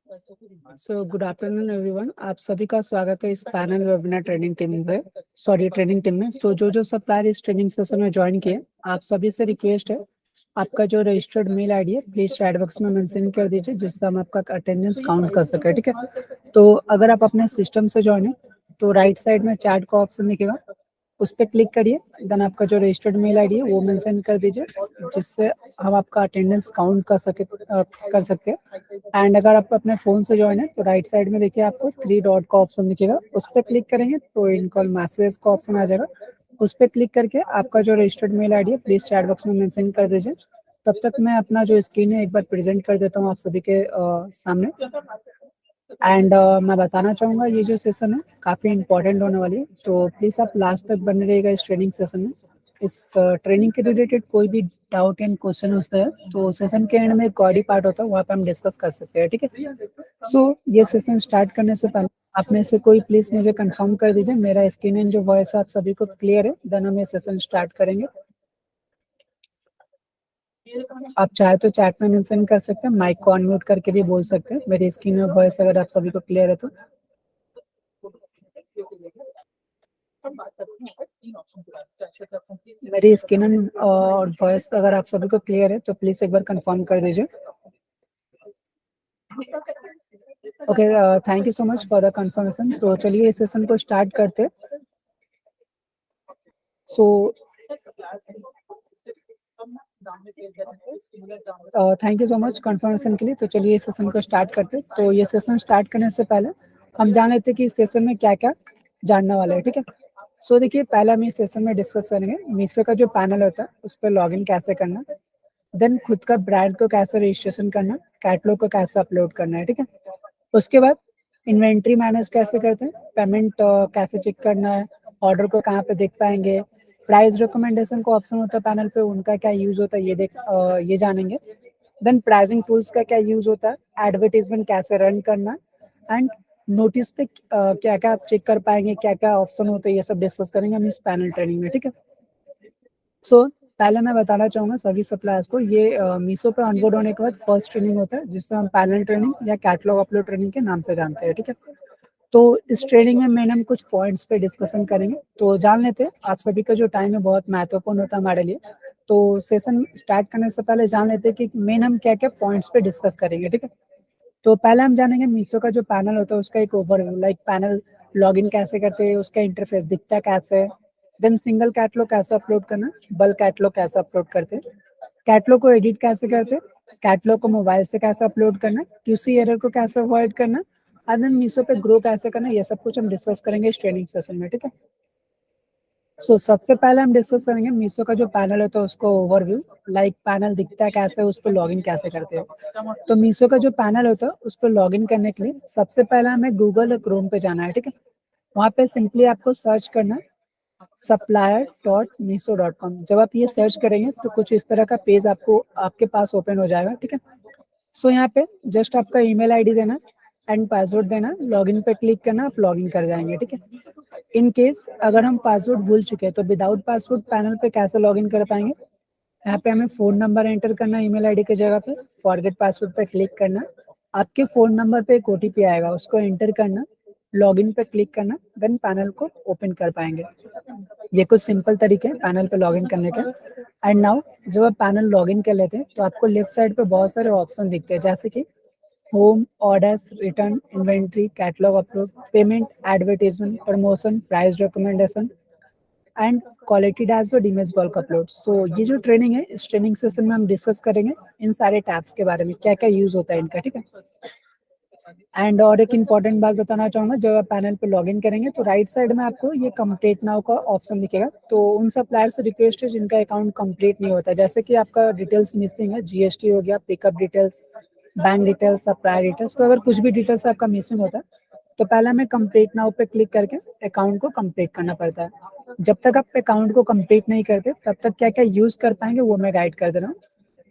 So good afternoon everyone, आप सभी का स्वागत है इस पैनल वेबिनार ट्रेनिंग टीम में। जो जो सप्लायर इस ट्रेनिंग सेशन में ज्वाइन किए, आप सभी से रिक्वेस्ट है, आपका जो रजिस्टर्ड मेल आईडी है प्लीज चैट बॉक्स में मेंशन कर दीजिए, जिससे हम आपका अटेंडेंस काउंट कर सके। ठीक है, तो अगर आप अपने सिस्टम से ज्वाइन है तो राइट साइड में चैट का ऑप्शन दिखेगा, उस पर क्लिक करिए। देन आपका जो रजिस्टर्ड मेल आईडी है वो मेंशन कर दीजिए, जिससे हम आपका अटेंडेंस काउंट कर सकते हैं। एंड अगर आप अपने फोन से ज्वाइन है तो राइट साइड में देखिए आपको थ्री डॉट का ऑप्शन दिखेगा, उस पर क्लिक करेंगे तो इनकॉल मैसेज का ऑप्शन आ जाएगा। उस पर क्लिक करके आपका जो रजिस्टर्ड मेल आईडी है प्लीज चैट बॉक्स में मेंशन कर दीजिए। तब तक मैं अपना जो स्क्रीन है एक बार प्रेजेंट कर देता हूँ आप सभी के सामने। एंड मैं बताना चाहूँगा ये जो सेशन है काफ़ी इंपॉर्टेंट होने वाली है, तो प्लीज़ आप लास्ट तक बने रहिएगा इस ट्रेनिंग सेशन में। इस ट्रेनिंग के रिलेटेड कोई भी डाउट एंड क्वेश्चन होता है तो सेशन के एंड में एक ऑडी पार्ट होता है, वहाँ पे हम डिस्कस कर सकते हैं। ठीक है, सो ये सेशन स्टार्ट करने से पहले आप में से कोई प्लीज़ मुझे कंफर्म कर दीजिए मेरा स्क्रीन एंड जो वॉइस आप सभी को क्लियर है, देन हम ये सेशन स्टार्ट करेंगे। आप चाहे तो चैट में मेंशन कर सकते हैं, माइक को अनम्यूट करके भी बोल सकते हैं। मेरी स्क्रीन और वॉइस अगर आप सभी को क्लियर है तो मेरी स्क्रीन और वॉइस अगर आप सभी को क्लियर है तो प्लीज एक बार कंफर्म कर दीजिए। Okay, thank you so much for the confirmation. So चलिए इस सेशन को स्टार्ट करते हैं। So thank you so much confirmation के लिए। तो चलिए इस सेशन को स्टार्ट करते हैं। तो ये सेशन स्टार्ट करने से पहले हम जान लेते हैं कि इस सेशन में क्या क्या जानने वाला है। ठीक है, सो देखिए पहले हम इस सेशन में डिस्कस करेंगे मीशो का जो पैनल होता है उस पर लॉगिन कैसे करना, देन खुद का ब्रांड को कैसे रजिस्ट्रेशन करना, कैटलॉग को कैसे अपलोड करना है। ठीक है, उसके बाद इन्वेंट्री मैनेज कैसे करते हैं, पेमेंट कैसे चेक करना है, ऑर्डर को कहाँ पे देख पाएंगे, प्राइस रिकमेंडेशन का ऑप्शन होता है पैनल पे, उनका क्या यूज होता है ये जानेंगे। देन प्राइसिंग टूल्स का क्या यूज होता है, एडवर्टीजमेंट कैसे रन करना, एंड नोटिस पे क्या क्या आप चेक कर पाएंगे, क्या क्या ऑप्शन होते हैं, ये सब डिस्कस करेंगे हम इस पैनल ट्रेनिंग में। ठीक है, सो पहले मैं बताना चाहूंगा सभी सप्लायर्स को, ये मीशो पे ऑनबोर्ड होने के बाद फर्स्ट ट्रेनिंग होता है जिससे हम पैनल ट्रेनिंग या कैटलॉग अपलोड ट्रेनिंग के नाम से जानते हैं। ठीक है, तो इस ट्रेनिंग में मैंने हम कुछ पॉइंट्स पे डिस्कशन करेंगे, तो जान लेते हैं। आप सभी का जो टाइम है बहुत महत्वपूर्ण होता है हमारे लिए, तो सेशन स्टार्ट करने से पहले जान लेते हैं कि मेन हम क्या क्या पॉइंट्स पे डिस्कस करेंगे। ठीक है, तो पहले हम जानेंगे मीशो का जो पैनल होता है उसका एक ओवरव्यू, लाइक पैनल लॉगिन कैसे करते हैं, उसका इंटरफेस दिखता है कैसे है, देन सिंगल कैटलॉग कैसे अपलोड करना, बल्क कैटलॉग कैसे अपलोड करते हैं, कैटलॉग को एडिट कैसे करते हैं, कैटलॉग को मोबाइल से कैसे अपलोड करना, क्यूसी एरर को कैसे अवॉइड करना, और देन मीशो पे ग्रो कैसे करना, ये सब कुछ हम डिस्कस करेंगे इस ट्रेनिंग सेशन में। ठीक है, सबसे पहले हम डिस्कस करेंगे मीशो का जो पैनल होता है उसको ओवरव्यू, लाइक पैनल दिखता है कैसे, उस पर लॉगिन कैसे करते हैं। तो मीशो का जो पैनल होता है उस पर लॉगिन करने के लिए सबसे पहले हमें गूगल और क्रोम पे जाना है। ठीक है, वहाँ पे सिंपली आपको सर्च करना है supplier.miso.com। जब आप ये सर्च करेंगे तो कुछ इस तरह का पेज आपको आपके पास ओपन हो जाएगा। ठीक है, यहाँ पे जस्ट आपका ईमेल आईडी देना एंड पासवर्ड देना, लॉगिन पे क्लिक करना, आप लॉगिन कर जाएंगे। ठीक है, इन केस अगर हम पासवर्ड भूल चुके हैं तो विदाउट पासवर्ड पैनल पे कैसे लॉगिन कर पाएंगे, यहाँ पे हमें फोन नंबर एंटर करना ईमेल आईडी की जगह पे, फॉरगेट पासवर्ड पे क्लिक करना, आपके फोन नंबर पे एक ओटीपी आएगा उसको एंटर करना, लॉगिन पे क्लिक करना, देन पैनल को ओपन कर पाएंगे। ये कुछ सिंपल तरीके हैं पैनल पे लॉगिन करने के। एंड नाउ जब आप पैनल लॉगिन कर लेते हैं तो आपको लेफ्ट साइड पे बहुत सारे ऑप्शन दिखते हैं, जैसे कि home, orders, return, inventory, catalogue upload, payment, advertisement, promotion, price recommendation and quality dashboard, image bulk upload. ये जो ट्रेनिंग है इस ट्रेनिंग सेशन में हम डिस्कस करेंगे इन सारे टैब्स के बारे में, क्या क्या यूज होता है इनका। ठीक है, एंड और एक इम्पॉर्टेंट बात बताना चाहूंगा, जब आप पैनल पे लॉगिन करेंगे तो राइट साइड में आपको ये कंप्लीट नाउ का ऑप्शन दिखेगा। तो उन सप्लायर से रिक्वेस्ट है जिनका अकाउंट कंप्लीट नहीं होता, जैसे कि आपका डिटेल्स मिसिंग है, जीएसटी हो गया, pickup details, bank details, supplier details, तो अगर कुछ भी डिटेल्स आपका मिसिंग होता है तो पहले हमें कंप्लीट नाउ पे क्लिक करके अकाउंट को कंप्लीट करना पड़ता है। जब तक आप अकाउंट को कंप्लीट नहीं करते तब तक क्या क्या यूज कर पाएंगे वो मैं गाइड कर दे रहा हूँ।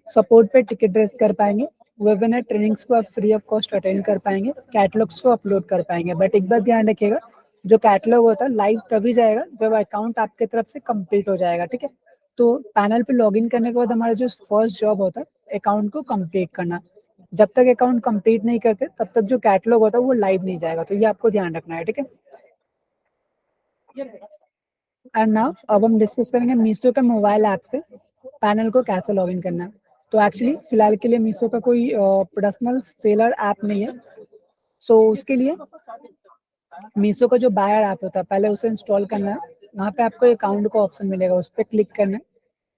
सपोर्ट पे टिकट रेस कर पाएंगे, वेबिनार ट्रेनिंग्स को आप फ्री ऑफ कॉस्ट अटेंड कर पाएंगे, कैटलॉग्स को अपलोड कर पाएंगे। बट एक बात ध्यान रखिएगा, जो कैटलॉग होता है लाइव तभी जाएगा जब अकाउंट आपके तरफ से कंप्लीट हो जाएगा। ठीक है, तो पैनल पे लॉगिन करने के बाद हमारा जो फर्स्ट जॉब होता है अकाउंट को कंप्लीट करना। जब तक अकाउंट कंप्लीट नहीं करते तब तक जो कैटलॉग होता है वो लाइव नहीं जाएगा, तो ये आपको ध्यान रखना है, ठीक है। एंड नाउ अब हम डिस्कस करेंगे मीशो के मोबाइल ऐप से पैनल को कैसे लॉगिन करना है। तो एक्चुअली फिलहाल के लिए मीशो का कोई पर्सनल सेलर ऐप नहीं है, सो उसके लिए मीशो का जो बायर ऐप होता है पहले उसे इंस्टॉल करना है। वहाँ पे आपको अकाउंट का ऑप्शन मिलेगा, उस पर क्लिक करना है।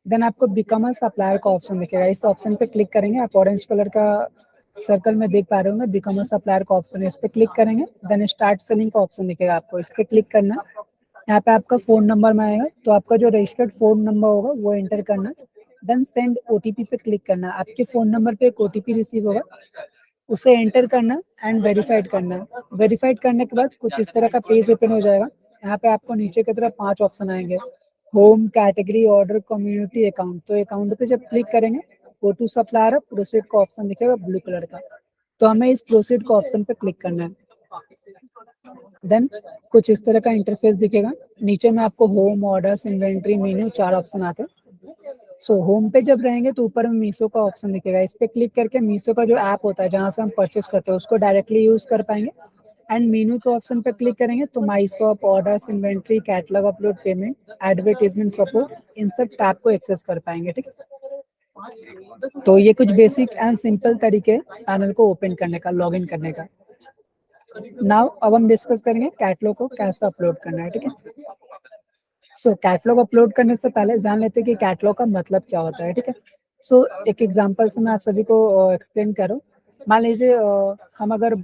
देन आपको बिकम अ सप्लायर का ऑप्शन दिखेगा, इस ऑप्शन पे क्लिक करेंगे। आप ऑरेंज कलर का सर्कल में देख पा रहे होंगे, बिकम अ सप्लायर का ऑप्शन है, इस पे क्लिक करेंगे। देन स्टार्ट सेलिंग का ऑप्शन दिखेगा आपको, इस पे क्लिक करना है। यहाँ पे आपका फोन नंबर में आएगा, तो आपका जो रजिस्टर्ड फोन नंबर होगा वो एंटर करना है। देन सेंड ओटीपी पे क्लिक करना है। आपके फोन नंबर पे एक ओटीपी रिसीव होगा, उसे एंटर करना एंड वेरीफाइड करना। वेरीफाइड करने के बाद कुछ इस तरह का पेज ओपन हो जाएगा। यहाँ पे आपको नीचे की तरफ 5 ऑप्शन आएंगे, home, category, order, community, account. तो अकाउंट पे जब क्लिक करेंगे गो टू सप्लायर प्रोसीड का ऑप्शन दिखेगा ब्लू कलर का, तो हमें इस प्रोसीड का ऑप्शन पे क्लिक करना है। देन कुछ इस तरह का इंटरफेस दिखेगा। नीचे में आपको home, orders, inventory, menu 4 option आते हैं। सो होम पे जब रहेंगे तो ऊपर में मीशो का ऑप्शन दिखेगा, इस पे क्लिक करके मीशो का जो ऐप होता है जहाँ से हम परचेस करते हैं उसको डायरेक्टली यूज कर पाएंगे। एंड मेन्यू के ऑप्शन पे क्लिक करेंगे तो my shop, orders, inventory, catalogue, upload, payment, advertisement, support, इन सब टैब को एक्सेस कर पाएंगे, ठीक है। तो ये कुछ बेसिक एंड सिंपल तरीके पैनल को ओपन करने का, लॉग इन करने का। नाउ अब हम डिस्कस करेंगे कैटलॉग को कैसे अपलोड करना है, ठीक है। सो कैटलॉग अपलोड करने से पहले जान लेते हैं कि कैटलॉग का मतलब क्या होता है, ठीक है। सो एक एग्जांपल से मैं आप सभी को एक्सप्लेन करूँ। मान लीजिए हम अगर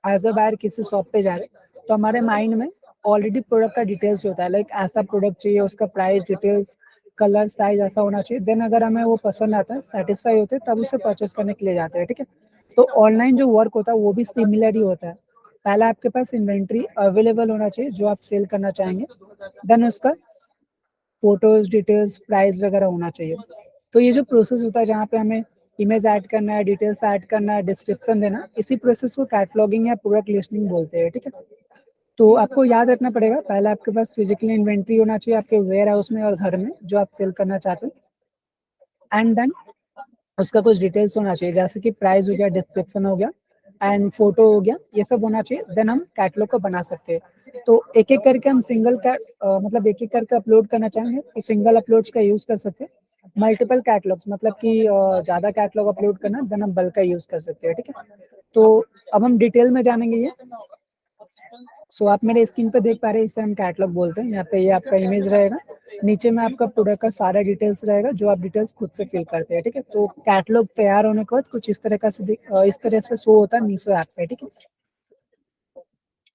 एज अ बायर किसी शॉप पे जा रहे हैं तो हमारे माइंड में ऑलरेडी प्रोडक्ट का डिटेल्स होता है, लाइक ऐसा प्रोडक्ट चाहिए, उसका प्राइस डिटेल्स, कलर, साइज ऐसा होना चाहिए। देन अगर हमें वो पसंद आता है, सेटिस्फाई होते हैं, तब उसे परचेस करने के लिए जाते हैं, ठीक है। तो ऑनलाइन जो वर्क होता है वो भी सिमिलर ही होता है। पहले आपके पास इन्वेंट्री अवेलेबल होना चाहिए जो आप सेल करना चाहेंगे, देन उसका फोटोज, डिटेल्स, प्राइस वगैरह होना चाहिए। तो ये जो प्रोसेस होता है जहाँ पे हमें इमेज ऐड करना है, डिटेल्स ऐड करना है, डिस्क्रिप्शन देना, इसी प्रोसेस को कैटलॉगिंग या प्रोडक्ट लिस्टिंग बोलते हैं, ठीक है। तो आपको याद रखना पड़ेगा, पहले आपके पास फिजिकली इन्वेंट्री होना चाहिए आपके वेयर हाउस में और घर में जो आप सेल करना चाहते हैं। एंड देन उसका कुछ डिटेल्स होना चाहिए, जैसे कि प्राइस हो गया, डिस्क्रिप्शन हो गया एंड फोटो हो गया, ये सब होना चाहिए। देन हम कैटलॉग को बना सकते हैं। तो एक एक करके हम मतलब एक एक करके अपलोड करना चाहेंगे तो सिंगल अपलोड्स का यूज कर सकते हैं। मल्टीपल कैटलॉग्स मतलब कि ज्यादा कैटलॉग अपलोड करना, देन हम बल्क का यूज कर सकते हैं, ठीक है। तो अब हम डिटेल में जानेंगे ये। सो आप मेरे स्क्रीन पे देख पा रहे हैं, इसे हम कैटलॉग बोलते हैं। यहाँ पे ये आपका इमेज रहेगा, नीचे में आपका प्रोडक्ट का सारा डिटेल्स रहेगा जो आप डिटेल्स खुद से फिल करते हैं, ठीक है। तो कैटलॉग तैयार होने के बाद कुछ इस तरह से शो होता है मीशो ऐप पे, ठीक है।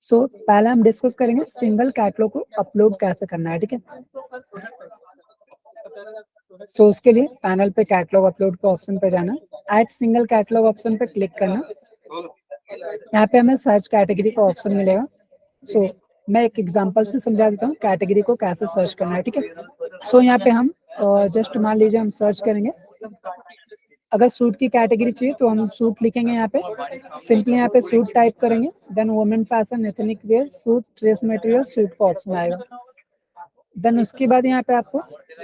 सो पहले हम डिस्कस करेंगे सिंगल कैटलॉग को अपलोड कैसे करना है, ठीक है। सो उसके लिए पैनल पे कैटलॉग अपलोड के ऑप्शन पे जाना, ऐड सिंगल कैटलॉग ऑप्शन पे क्लिक करना। यहाँ पे हमें सर्च कैटेगरी का ऑप्शन मिलेगा। सो मैं एक एग्जांपल से समझा देता हूँ कैटेगरी को कैसे सर्च करना है, ठीक है। सो यहाँ पे हम जस्ट मान लीजिए हम सर्च करेंगे, अगर सूट की कैटेगरी चाहिए तो हम सूट लिखेंगे। यहाँ पे सिंपली यहाँ पे सूट टाइप करेंगे, then women fashion, ethnic wear, suit, dress material, suit का ऑप्शन आएगा। देन उसके बाद यहाँ पे आपको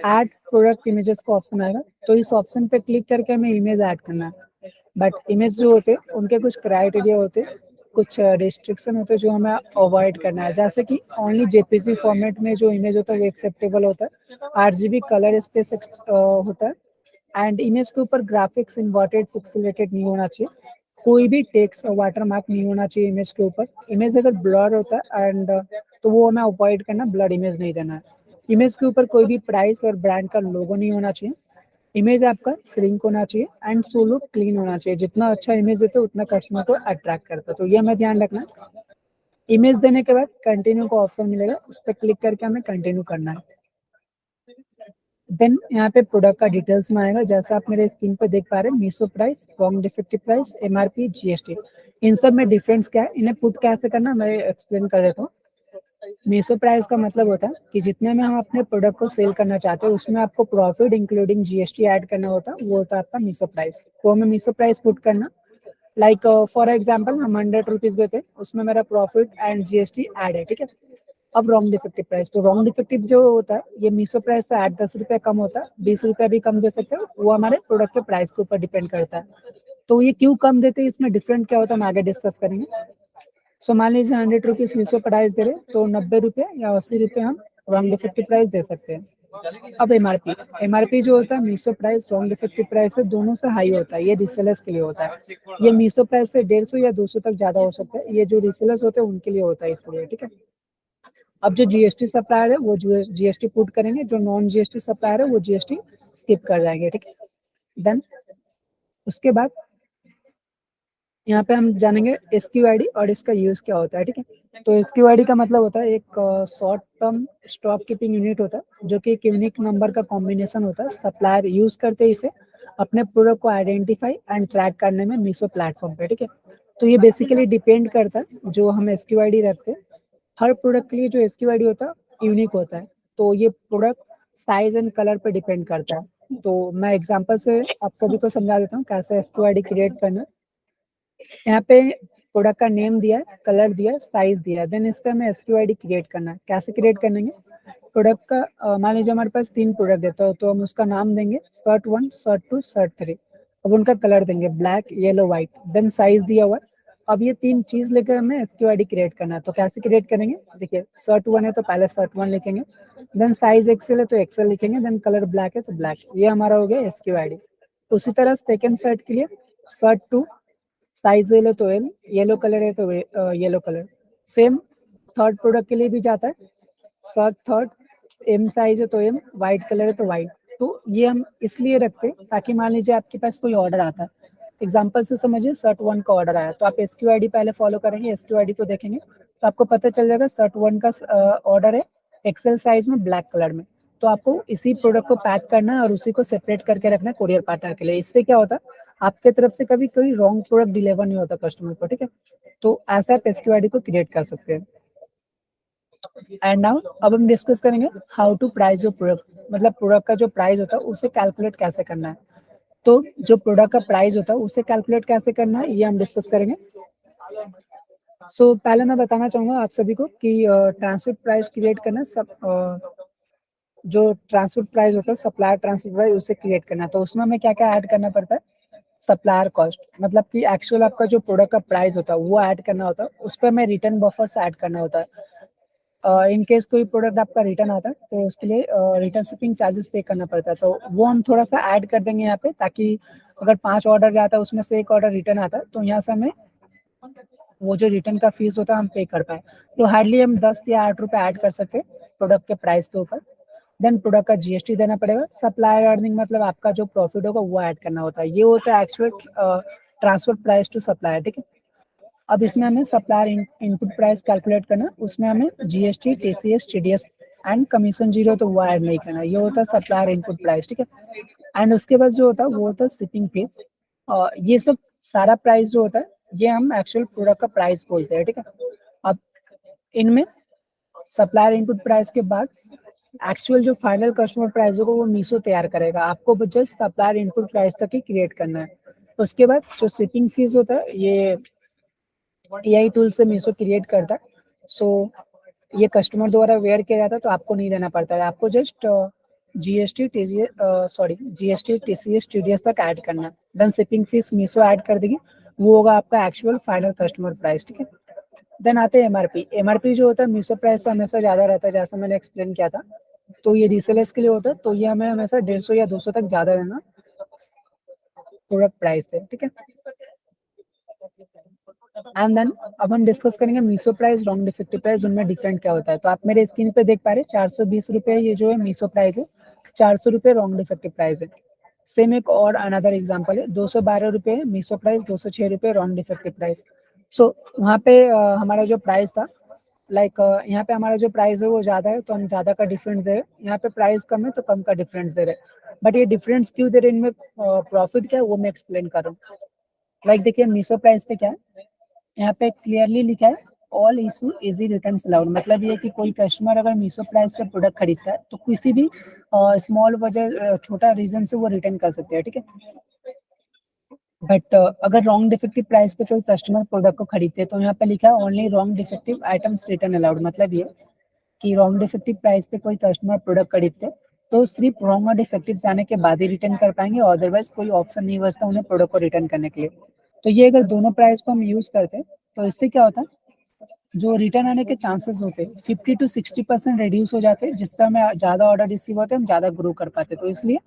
ऐड प्रोडक्ट इमेजेस का ऑप्शन आएगा, तो इस ऑप्शन पे क्लिक करके हमें इमेज ऐड करना है। बट इमेज जो होते हैं उनके कुछ क्राइटेरिया होते हैं, कुछ रिस्ट्रिक्शन होते हैं जो हमें अवॉइड करना है, जैसे कि ओनली जेपीजी फॉर्मेट में जो इमेज होता है वो एक्सेप्टेबल होता है, आरजीबी कलर स्पेस होता है, एंड इमेज के ऊपर ग्राफिक्स इन्वर्टेड पिक्सेलेटेड नहीं होना चाहिए, कोई भी टेक्स्ट और वाटरमार्क नहीं होना चाहिए इमेज के ऊपर। इमेज अगर ब्लर होता है एंड तो वो हमें अवॉइड करना, ब्लर इमेज नहीं देना है। इमेज के ऊपर कोई भी प्राइस और ब्रांड का लोगो नहीं होना चाहिए। इमेज आपका श्रिंक होना चाहिए एंड सोलो क्लीन होना चाहिए, जितना अच्छा इमेज देते उतना कस्टमर को अट्रैक्ट करता है, तो ये हमें ध्यान रखना है। इमेज देने के बाद कंटिन्यू का ऑप्शन मिलेगा, उस पर क्लिक करके हमें कंटिन्यू करना है। देन यहाँ पे प्रोडक्ट का डिटेल्स में आएगा, जैसा आप मेरे स्क्रीन पे देख पा रहे हैं, Meesho price, wrong defective price, MRP, GST. इन सब में डिफरेंस क्या है, इन्हें पुट कैसे करना मैं एक्सप्लेन कर देता हूँ। मीशो प्राइस का मतलब होता है कि जितने में हम अपने प्रोडक्ट को सेल करना चाहते हैं उसमें आपको प्रॉफिट इंक्लूडिंग जीएसटी ऐड करना होता है, वो होता है आपका मीशो प्राइस। तो हमें मीशो प्राइस पुट करना, लाइक फॉर एग्जाम्पल हम 100 रुपीज देते हैं, उसमें मेरा प्रॉफिट एंड जीएसटी ऐड है, ठीक है। अब रॉन्ग डिफेक्टिव प्राइस, तो रॉन्ग डिफेक्टिव जो होता है ये मीशो प्राइस से 8-10 रुपये कम होता है, 20 रुपये भी कम दे सकते हो, वो हमारे प्रोडक्ट के प्राइस के ऊपर डिपेंड करता है। तो ये क्यों कम देते हैं, इसमें डिफरेंट क्या होता है हम आगे डिस्कस करेंगे। सो मान लीजिए 100 रुपीज मीशो प्राइस दे रहे तो 90 रुपये या 80 रुपये हम रॉन्ग डिफेक्टिव प्राइस दे सकते हैं। अब एमआरपी जो होता है Meesho price wrong defective price से दोनों से हाई होता है, ये रीसेलर्स के लिए होता है। ये मीशो प्राइस से 150 या 200 तक ज्यादा हो सकता है, ये जो रीसेलर्स होते हैं उनके लिए होता है इसलिए, ठीक है। अब जो जीएसटी सप्लायर है वो जीएसटी पुट करेंगे, जो नॉन जीएसटी सप्लायर है वो जीएसटी स्किप कर जाएंगे, ठीक है। देन उसके बाद यहाँ पे हम जानेंगे एसक्यूआईडी और इसका यूज क्या होता है, ठीक है। तो एसक्यूआईडी का मतलब होता है एक short term stock keeping unit होता है, जो कि एक यूनिक नंबर का कॉम्बिनेशन होता है। सप्लायर यूज करते हैं इसे अपने प्रोडक्ट को आइडेंटिफाई एंड ट्रैक करने में मीशो प्लेटफॉर्म पे, ठीक है। तो ये बेसिकली डिपेंड करता है जो हम एसक्यूआईडी रखते हैं, हर प्रोडक्ट के लिए जो एसक्यूआईडी होता है यूनिक होता है। तो ये प्रोडक्ट साइज एंड कलर पे डिपेंड करता है। तो मैं एग्जांपल से आप सभी को समझा देता हूँ कैसे एसक्यूआईडी क्रिएट करना है। यहाँ पे प्रोडक्ट का नेम दिया है, कलर दिया है, साइज दिया है, देन इससे हमें एसक्यूआईडी क्रिएट करना है। कैसे क्रिएट करेंगे, प्रोडक्ट का मान लीजिए हमारे पास 3 प्रोडक्ट देता हो तो हम उसका नाम देंगे शर्ट 1, शर्ट 2, शर्ट 3। अब उनका कलर देंगे black, yellow, white, then size दिया हुआ है। अब ये 3 चीज लेकर हमें एसक्यूआईडी क्रिएट करना है। तो कैसे क्रिएट करेंगे, देखिए शर्ट 1 है तो पहले शर्ट 1 लिखेंगे, देन साइज एक्सेल है तो एक्सेल लिखेंगे, देन कलर ब्लैक है तो ब्लैक। ये हमारा हो गया एसक्यूआईडी। उसी तरह सेकेंड शर्ट के लिए शर्ट 2 साइज ले लो तो एल, येलो कलर है तो yellow colour. Same third product के लिए भी जाता है, शर्ट थर्ड एम साइज है तो एम, वाइट कलर है तो वाइट। तो ये हम इसलिए रखते हैं ताकि मान लीजिए आपके पास कोई ऑर्डर आता है, एग्जांपल से समझिए शर्ट 1 का ऑर्डर आया तो आप एसक्यूआईडी पहले फॉलो करेंगे, एसक्यूआईडी को देखेंगे तो आपको पता चल जाएगा शर्ट 1 का ऑर्डर है एक्सेल साइज में ब्लैक कलर में। तो आपको इसी प्रोडक्ट को पैक करना है और उसी को सेपरेट करके रखना है कोरियर पार्टनर के लिए। इससे क्या होता है आपके तरफ से कभी कोई रॉन्ग प्रोडक्ट डिलीवर नहीं होता कस्टमर को, ठीक है। तो ऐसा आप एसक्यूआईडी को क्रिएट कर सकते हैं। एंड नाउ अब हम डिस्कस करेंगे how to price your product, मतलब प्रोडक्ट का जो प्राइस होता है उसे कैलकुलेट कैसे करना है। तो जो प्रोडक्ट का प्राइस होता है उसे कैलकुलेट कैसे करना है ये हम डिस्कस करेंगे। सो पहले मैं बताना चाहूंगा आप सभी को कि ट्रांसफर प्राइस क्रिएट करना सब जो ट्रांसफर प्राइस होता है सप्लायर ट्रांसफर प्राइस उसे क्रिएट करना है। तो उसमें हमें क्या क्या ऐड करना पड़ता है, सप्लायर कॉस्ट, मतलब कि एक्चुअल आपका जो प्रोडक्ट का प्राइस होता है वो ऐड करना होता है, उस पर हमें रिटर्न बफर्स ऐड करना होता है। इन केस कोई प्रोडक्ट आपका रिटर्न आता है तो उसके लिए रिटर्न शिपिंग चार्जेस पे करना पड़ता है, तो वो हम थोड़ा सा ऐड कर देंगे यहाँ पे, ताकि अगर 5 ऑर्डर जाता है उसमें से एक ऑर्डर रिटर्न आता है तो यहाँ से हमें वो जो रिटर्न का फीस होता है हम पे कर पाए। तो हार्डली हम 10 या 8 रुपए ऐड कर सकते हैं प्रोडक्ट के प्राइस के ऊपर। देन प्रोडक्ट का जीएसटी देना पड़ेगा। सप्लायर अर्निंग मतलब आपका जो प्रॉफिट होगा वो ऐड करना होता है। ये होता है actual transfer price to supplier, ठीक है। अब इसमें हमें सप्लायर इनपुट प्राइस कैलकुलेट करना, उसमें हमें GST, TCS, TDS and commission zero तो वो ऐड नहीं करना, ये होता है सप्लायर इनपुट प्राइस, ठीक है। एंड उसके बाद जो होता है वो होता है शिपिंग फीस। ये सब सारा प्राइस जो होता है ये हम एक्चुअल प्रोडक्ट का प्राइस बोलते हैं, ठीक है। अब इनमें सप्लायर इनपुट प्राइस के बाद एक्चुअल जो फाइनल कस्टमर प्राइस होगा वो मीशो तैयार करेगा, आपको जस्ट सप्लायर इनपुट प्राइस तक ही क्रिएट करना है। उसके बाद जो शिपिंग फीस होता है ये एआई टूल से मीशो क्रिएट करता है। सो ये कस्टमर द्वारा वेयर किया जाता है तो आपको नहीं देना पड़ता है, आपको जस्ट जीएसटी टीसीएस टीडीएस तक ऐड करना है। Then shipping fees Meesho add कर देगी, वो होगा आपका एक्चुअल फाइनल कस्टमर प्राइस, ठीक है। देन आते हैं एमआरपी। एमआरपी जो होता है मीशो प्राइस से हमेशा ज्यादा रहता है, जैसा मैंने एक्सप्लेन किया था। तो ये रीसेलर्स के लिए होता है, तो ये हमें हमेशा 150 या 200 तक ज्यादा देना प्रोडक्ट प्राइस है, ठीक है। एंड देन अब हम डिस्कस करेंगे Meesho price, wrong defective price, उनमें डिफरेंट क्या होता है। तो आप मेरे स्क्रीन पे देख पा रहे हैं 420 रुपए ये जो है मीशो प्राइस है, 400 रुपए रॉन्ग डिफेक्टिव प्राइस है। सेम एक और अनदर एग्जांपल है, 212 रुपए है मीशो प्राइस, 206 रुपए रॉन्ग डिफेक्टिव प्राइस। सो वहाँ पे हमारा जो प्राइस था लाइक यहाँ पे हमारा जो प्राइस है वो ज्यादा है तो हम ज्यादा का डिफरेंस दे रहे हैं, यहाँ पे प्राइस कम है तो कम का डिफरेंस दे रहे हैं। बट ये डिफरेंस क्यों दे रहे हैं, इनमें प्रॉफिट क्या है वो मैं एक्सप्लेन कर रहा हूँ। लाइक देखिए मीशो प्राइस पे क्या है, यहाँ पे क्लियरली लिखा है all issue easy return allowed, मतलब ये कि कोई कस्टमर अगर मीशो प्राइस पे प्रोडक्ट खरीदता है तो किसी भी स्मॉल वजह छोटा रीजन से वो रिटर्न कर सकते हैं, ठीक है। बट अगर रॉन्ग डिफेक्टिव प्राइस पे कोई कस्टमर प्रोडक्ट को खरीदते हैं तो यहाँ पे लिखा है only wrong defective items return allowed, मतलब ये कि रॉन्ग डिफेक्टिव प्राइस पे कोई कस्टमर प्रोडक्ट खरीदते हैं तो सिर्फ रॉन्ग और डिफेक्टिव जाने के बाद ही रिटर्न कर पाएंगे, अदरवाइज कोई ऑप्शन नहीं बचता उन्हें प्रोडक्ट को रिटर्न करने के लिए। तो ये अगर दोनों प्राइस को हम यूज करते हैं तो इससे क्या होता है, जो रिटर्न आने के चांसेस होते हैं 50 to 60% रिड्यूस हो जाते हैं, जिससे हमें ज़्यादा ऑर्डर रिसीव होते हैं, हम ज़्यादा ग्रो कर पाते हैं। तो इसलिए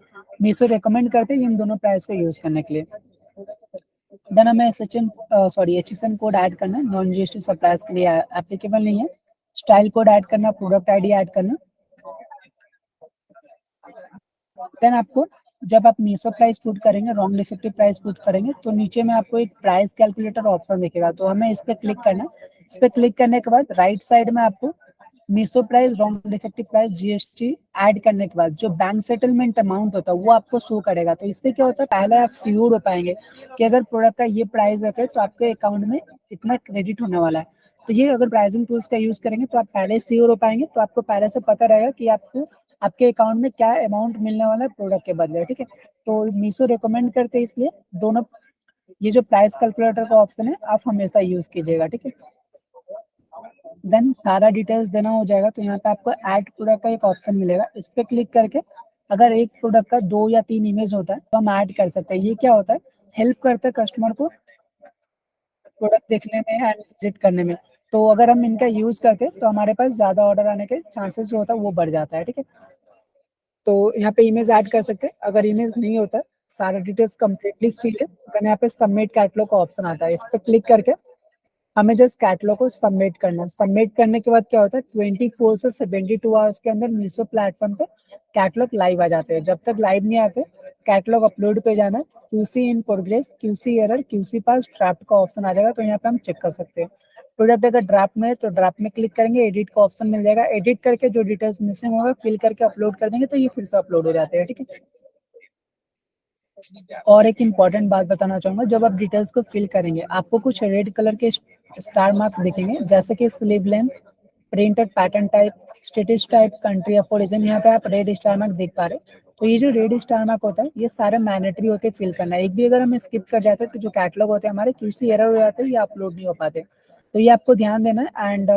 मीशो रिकमेंड करते हैं इन दोनों प्राइस को यूज करने के लिए। देन हमें HSN कोड ऐड करना है, नॉन जीएसटी सप्लायर्स के लिए एप्लीकेबल नहीं है। स्टाइल कोड ऐड करना, प्रोडक्ट आईडी ऐड करना। देन आपको जब आप मीशो प्राइस पुट करेंगे, रॉन्ग डिफेक्टिव प्राइस पुट करेंगे, तो नीचे में आपको एक प्राइस कैलकुलेटर ऑप्शन दिखेगा, तो हमें इस पर क्लिक करना है। इस पर क्लिक करने के बाद राइट साइड में आपको Meesho price, wrong defective price, GST add करने के बाद जो बैंक सेटलमेंट अमाउंट होता है वो आपको शो करेगा। तो इससे क्या होता है, पहले आप श्योर हो पाएंगे कि अगर प्रोडक्ट का ये प्राइस है तो आपके अकाउंट में इतना क्रेडिट होने वाला है। तो ये अगर प्राइसिंग टूल्स का यूज करेंगे तो आप पहले श्योर हो पाएंगे, तो आपको पहले से पता रहेगा कि आपको आपके अकाउंट में क्या अमाउंट मिलने वाला है प्रोडक्ट के बदले, ठीक है। तो मीशो रिकमेंड करते हैं, इसलिए दोनों ये जो प्राइस कैलकुलेटर का ऑप्शन है आप हमेशा यूज कीजिएगा, ठीक है। देन सारा डिटेल्स देना हो जाएगा, तो यहाँ पे आपको ऐड प्रोडक्ट का एक ऑप्शन मिलेगा, इस पे क्लिक करके अगर एक प्रोडक्ट का 2 या 3 इमेज होता है तो हम ऐड कर सकते हैं। ये क्या होता है, हेल्प करता है कस्टमर को प्रोडक्ट देखने में एंड विजिट करने में। तो अगर हम इनका यूज करते हैं तो हमारे पास ज्यादा ऑर्डर आने के चांसेस जो होता है वो बढ़ जाता है, ठीक है। तो यहाँ पे इमेज ऐड कर सकते हैं, अगर इमेज नहीं होता है, सारा डिटेल्स कंप्लीटली फिल है, देन यहाँ पे सबमिट कैटलॉग का ऑप्शन आता है, इस पे क्लिक करके हमें जस्ट कैटलॉग को सबमिट करना है। सबमिट करने के बाद क्या होता है, 24 से 72 आवर्स के अंदर मीशो प्लेटफॉर्म पे कैटलॉग लाइव आ जाते हैं। जब तक लाइव नहीं आते, कैटलॉग अपलोड पे जाना है, QC in progress, QC error, QC pass, draft का ऑप्शन आ जाएगा, तो यहाँ पे हम चेक कर सकते हैं। प्रोडक्ट अगर ड्राफ्ट में है तो ड्राफ्ट में क्लिक करेंगे, एडिट का ऑप्शन मिल जाएगा, एडिट करके जो डिटेल्स मिसिंग होगा फिल करके अपलोड कर देंगे, तो ये फिर से अपलोड हो जाते हैं, ठीक है। और एक इम्पॉर्टेंट बात बताना चाहूंगा, जब आप डिटेल्स को फिल करेंगे आपको कुछ रेड कलर के स्टार मार्क दिखेंगे, जैसे कि sleeve length, printed pattern type, status type, country of origin, यहाँ पे आप रेड स्टार मार्क देख पा रहे हैं। तो ये जो रेड स्टार मार्क होता है ये सारे मैंडेटरी होते हैं फिल करना, एक भी अगर हम स्किप कर जाते हैं तो जो कैटलॉग होते हैं हमारे क्यूसी एरर हो जाते हैं, ये अपलोड नहीं हो पाते। तो ये आपको ध्यान देना है। एंड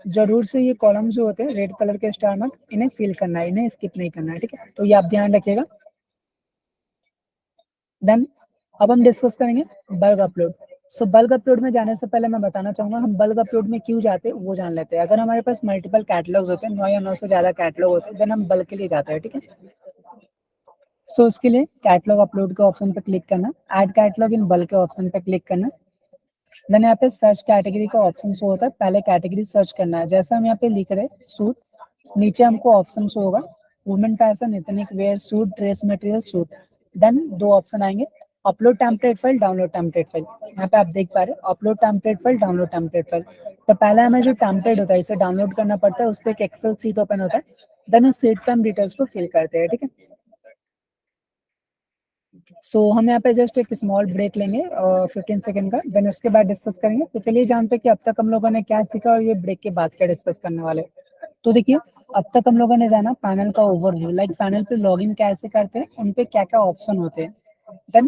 जरूर से ये कॉलम जो होते हैं रेड कलर के स्टार मार्क, इन्हें फिल करना है, इन्हें स्किप नहीं करना है, ठीक है। तो ये आप ध्यान रखिएगा। देन अब हम डिस्कस करेंगे बल्क अपलोड। सो बल्क अपलोड में जाने से पहले मैं बताना चाहूंगा हम बल्क अपलोड में क्यों जाते हैं वो जान लेते हैं। अगर हमारे पास मल्टीपल कैटलॉग्स होते हैं, 9 या 9 से ज्यादा कैटलॉग होते हैं, देन हम बल्क के लिए जाते हैं, ठीक है। सो उसके लिए कैटलॉग अपलोड के ऑप्शन पे क्लिक करना, ऐड कैटलॉग इन बल्क के ऑप्शन पे क्लिक करना। देन यहाँ पे सर्च कैटेगरी का ऑप्शन शो होता है, पहले कैटेगरी सर्च करना है, जैसे हम यहाँ पे लिख रहे हैं सूट, नीचे हमको ऑप्शन शो होगा women fashion, ethnic wear, suit, dress material, suit. Then 2 option आएंगे, upload template file, download template file. यहाँ पे आप देख पा रहे हैं upload template file, download template file. तो पहले हमें जो टेम्पलेट होता है इसे डाउनलोड करना पड़ता है, उससे एक एक्सेल सीट ओपन होता है, देन उस सीट पे हम डिटेल्स को फिल करते हैं, ठीक है। सो हम यहाँ पे जस्ट एक स्मॉल ब्रेक लेंगे 15 सेकंड का, देन उसके बाद डिस्कस करेंगे। तो चलिए जानते हैं कि अब तक हम लोगों ने क्या सीखा और ये ब्रेक के बाद क्या डिस्कस करने वाले। तो देखिए अब तक हम लोगों ने जाना पैनल का ओवरव्यू, लाइक पैनल पे लॉगिन कैसे करते हैं, उन पे क्या क्या ऑप्शन होते हैं, देन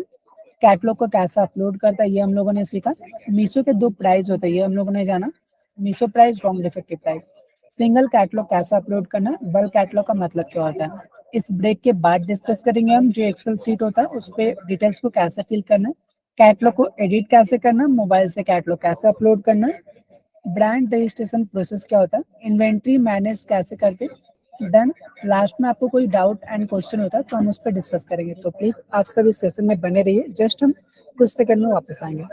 कैटलॉग को कैसे अपलोड करता है ये हम लोगों ने सीखा। मीशो के 2 प्राइस होते हैं ये हम लोगों ने जाना, Meesho price, wrong defective price. Single catalogue कैसे अपलोड करना, बल्क कैटलॉग का मतलब क्या होता है, इस ब्रेक के बाद डिस्कस करेंगे हम। जो एक्सेल सीट होता है उस पर डिटेल्स को कैसे फिल करना, कैटलॉग को एडिट कैसे करना, मोबाइल से कैटलॉग कैसे अपलोड करना, ब्रांड रजिस्ट्रेशन प्रोसेस क्या होता है, इन्वेंट्री मैनेज कैसे करते, देन लास्ट में आपको कोई डाउट एंड क्वेश्चन होता है तो हम उस पर डिस्कस करेंगे। तो प्लीज आप सब इस सेशन में बने रहिए, जस्ट हम कुछ सेकंड में वापस आएंगे।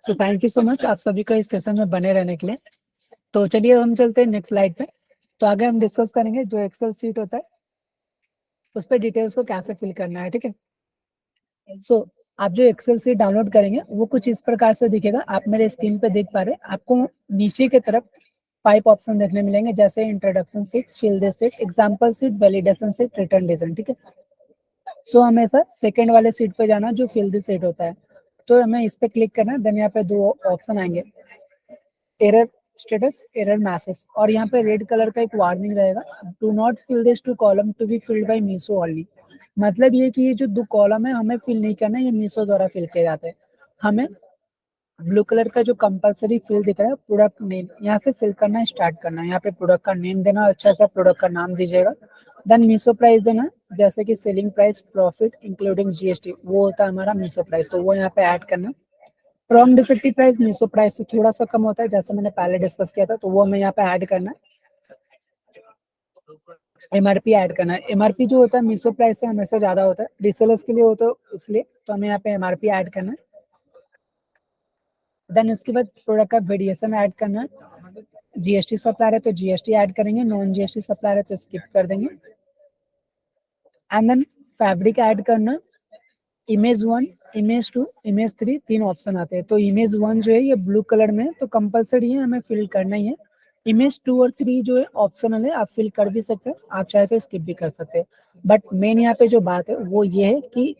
सो थैंक यू सो मच आप सभी को इस सेशन में बने रहने के लिए। तो चलिए हम चलते हैं नेक्स्ट स्लाइड पे। तो आगे हम डिस्कस करेंगे जो एक्सेल सीट होता है उस पर डिटेल्स को कैसे फिल करना है, ठीक है। सो आप जो एक्सेल सीट डाउनलोड करेंगे वो कुछ इस प्रकार से दिखेगा, आप मेरे स्क्रीन पे देख पा रहे हैं। आपको नीचे की तरफ 5 ऑप्शन देखने मिलेंगे, जैसे introduction sheet, fill this sheet, example sheet, validation sheet, return design, ठीक है। सो हमेशा सेकंड वाले सीट पे जाना जो फिल द सीट होता है, तो हमें इस पे क्लिक करना है। देन यहाँ पे दो ऑप्शन आएंगे, एरर स्टेटस, एरर मैसेज, और यहाँ पे रेड कलर का एक वार्निंग रहेगा, do not fill this two column to be filled by Meesho only. मतलब ये कि ये जो दो कॉलम है हमें फिल नहीं करना, ये मीशो द्वारा फिल किए जाते हैं। हमें ब्लू कलर का जो कंपलसरी फिल दिख रहा है प्रोडक्ट नेम, यहाँ से फिल करना स्टार्ट करना है। यहाँ पे प्रोडक्ट का नेम देना, अच्छा सा प्रोडक्ट का नाम दीजिएगा। देन मीशो प्राइस देना, जैसे कि selling price, profit including GST, वो होता है हमारा मीशो प्राइस, तो वो यहाँ पे ऐड करना। From defective price Meesho price से थोड़ा सा कम होता है, जैसे मैंने पहले डिस्कस किया था, तो वो हमें यहाँ पे ऐड करना है। एमआरपी ऐड करना है। एमआरपी जो होता है मीशो प्राइस से हमेशा ज्यादा होता है, रीसेलर्स के लिए होता है इसलिए, तो हमें यहाँ पे एमआरपी ऐड करना है। देन उसके बाद प्रोडक्ट का वेरिएशन ऐड करना है। जीएसटी सप्लायर है तो जीएसटी ऐड करेंगे, नॉन जीएसटी सप्लायर है तो स्किप कर देंगे। एंड देन फैब्रिक ऐड करना, इमेज 1, इमेज 2, इमेज 3, तीन ऑप्शन आते हैं। तो इमेज 1 जो है ये ब्लू कलर में है, तो कंपलसरी है, हमें फिल करना ही है। इमेज 2 और 3 जो है ऑप्शनल है, आप फिल कर भी सकते हैं, आप चाहे तो स्किप भी कर सकते हैं। बट मेन यहाँ पे जो बात है वो ये है कि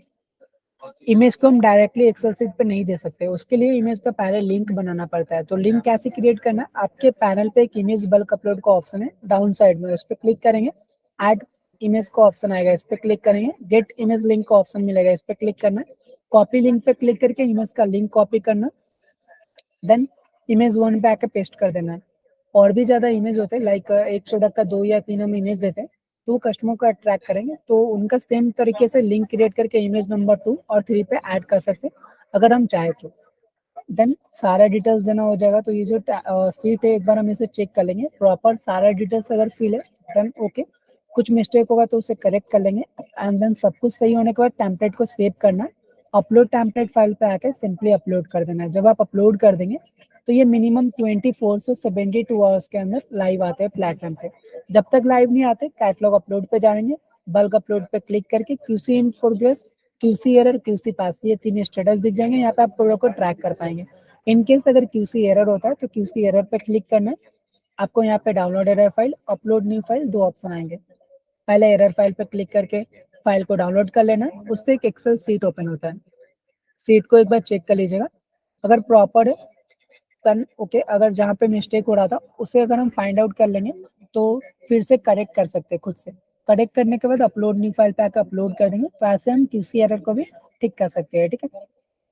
इमेज को हम डायरेक्टली एक्सेल सीट पे नहीं दे सकते, उसके लिए इमेज का पहले लिंक बनाना पड़ता है। तो लिंक कैसे क्रिएट करना है, आपके पैनल पे एक इमेज बल्क अपलोड का ऑप्शन है डाउन साइड में, उस पर क्लिक करेंगे, ऐड इमेज का ऑप्शन आएगा, इस पे क्लिक करेंगे, गेट इमेज लिंक का ऑप्शन मिलेगा, इस पे क्लिक करना है, कॉपी लिंक पे क्लिक करके इमेज का लिंक कॉपी करना, देन इमेज 1 पे आके पेस्ट कर देना है। और भी ज्यादा इमेज होते हैं, लाइक एक प्रोडक्ट का 2 या 3 हम इमेज देते हैं, तो कस्टमर को अट्रैक्ट करेंगे, तो उनका सेम तरीके से लिंक क्रिएट करके इमेज नंबर 2 और 3 पे ऐड कर सकते हैं अगर हम चाहे तो। देन सारा डिटेल्स देना हो जाएगा। तो ये जो सीट है, एक बार हम इसे चेक कर लेंगे, प्रॉपर सारा डिटेल्स अगर फिल है देन ओके, कुछ मिस्टेक होगा तो उसे करेक्ट कर लेंगे। एंड देन सब कुछ सही होने के बाद टेम्पलेट को सेव करना, अपलोड टेम्पलेट फाइल पे आके सिंपली अपलोड कर देना है। जब आप अपलोड कर देंगे तो ये मिनिमम 24 से 72 आवर्स के अंदर लाइव आते हैं प्लेटफॉर्म पे। जब तक लाइव नहीं आते, कैटलॉग अपलोड पे जाएंगे, बल्क अपलोड पे क्लिक करके QC in progress, QC error, QC pass, ये तीन स्टेटस दिख जाएंगे, यहाँ पे आप प्रोडक्ट को ट्रैक कर पाएंगे। इन केस अगर क्यूसी एरर होता है तो क्यूसी एरर पे क्लिक करना है, आपको यहाँ पे download error file, upload new file, दो ऑप्शन आएंगे। पहले एरर फाइल पे क्लिक करके फाइल को डाउनलोड कर लेना, उससे एक एक्सेल सीट ओपन होता है, सीट को एक बार चेक कर लीजिएगा, अगर प्रॉपर है तन ओके, अगर जहाँ पे मिस्टेक हो रहा था उसे अगर हम फाइंड आउट कर लेंगे तो फिर से करेक्ट कर सकते हैं खुद से। करेक्ट करने के बाद अपलोड न्यू फाइल पे आकर अपलोड कर देंगे, तो ऐसे हम क्यूसी एरर को भी ठीक कर सकते हैं। ठीक है,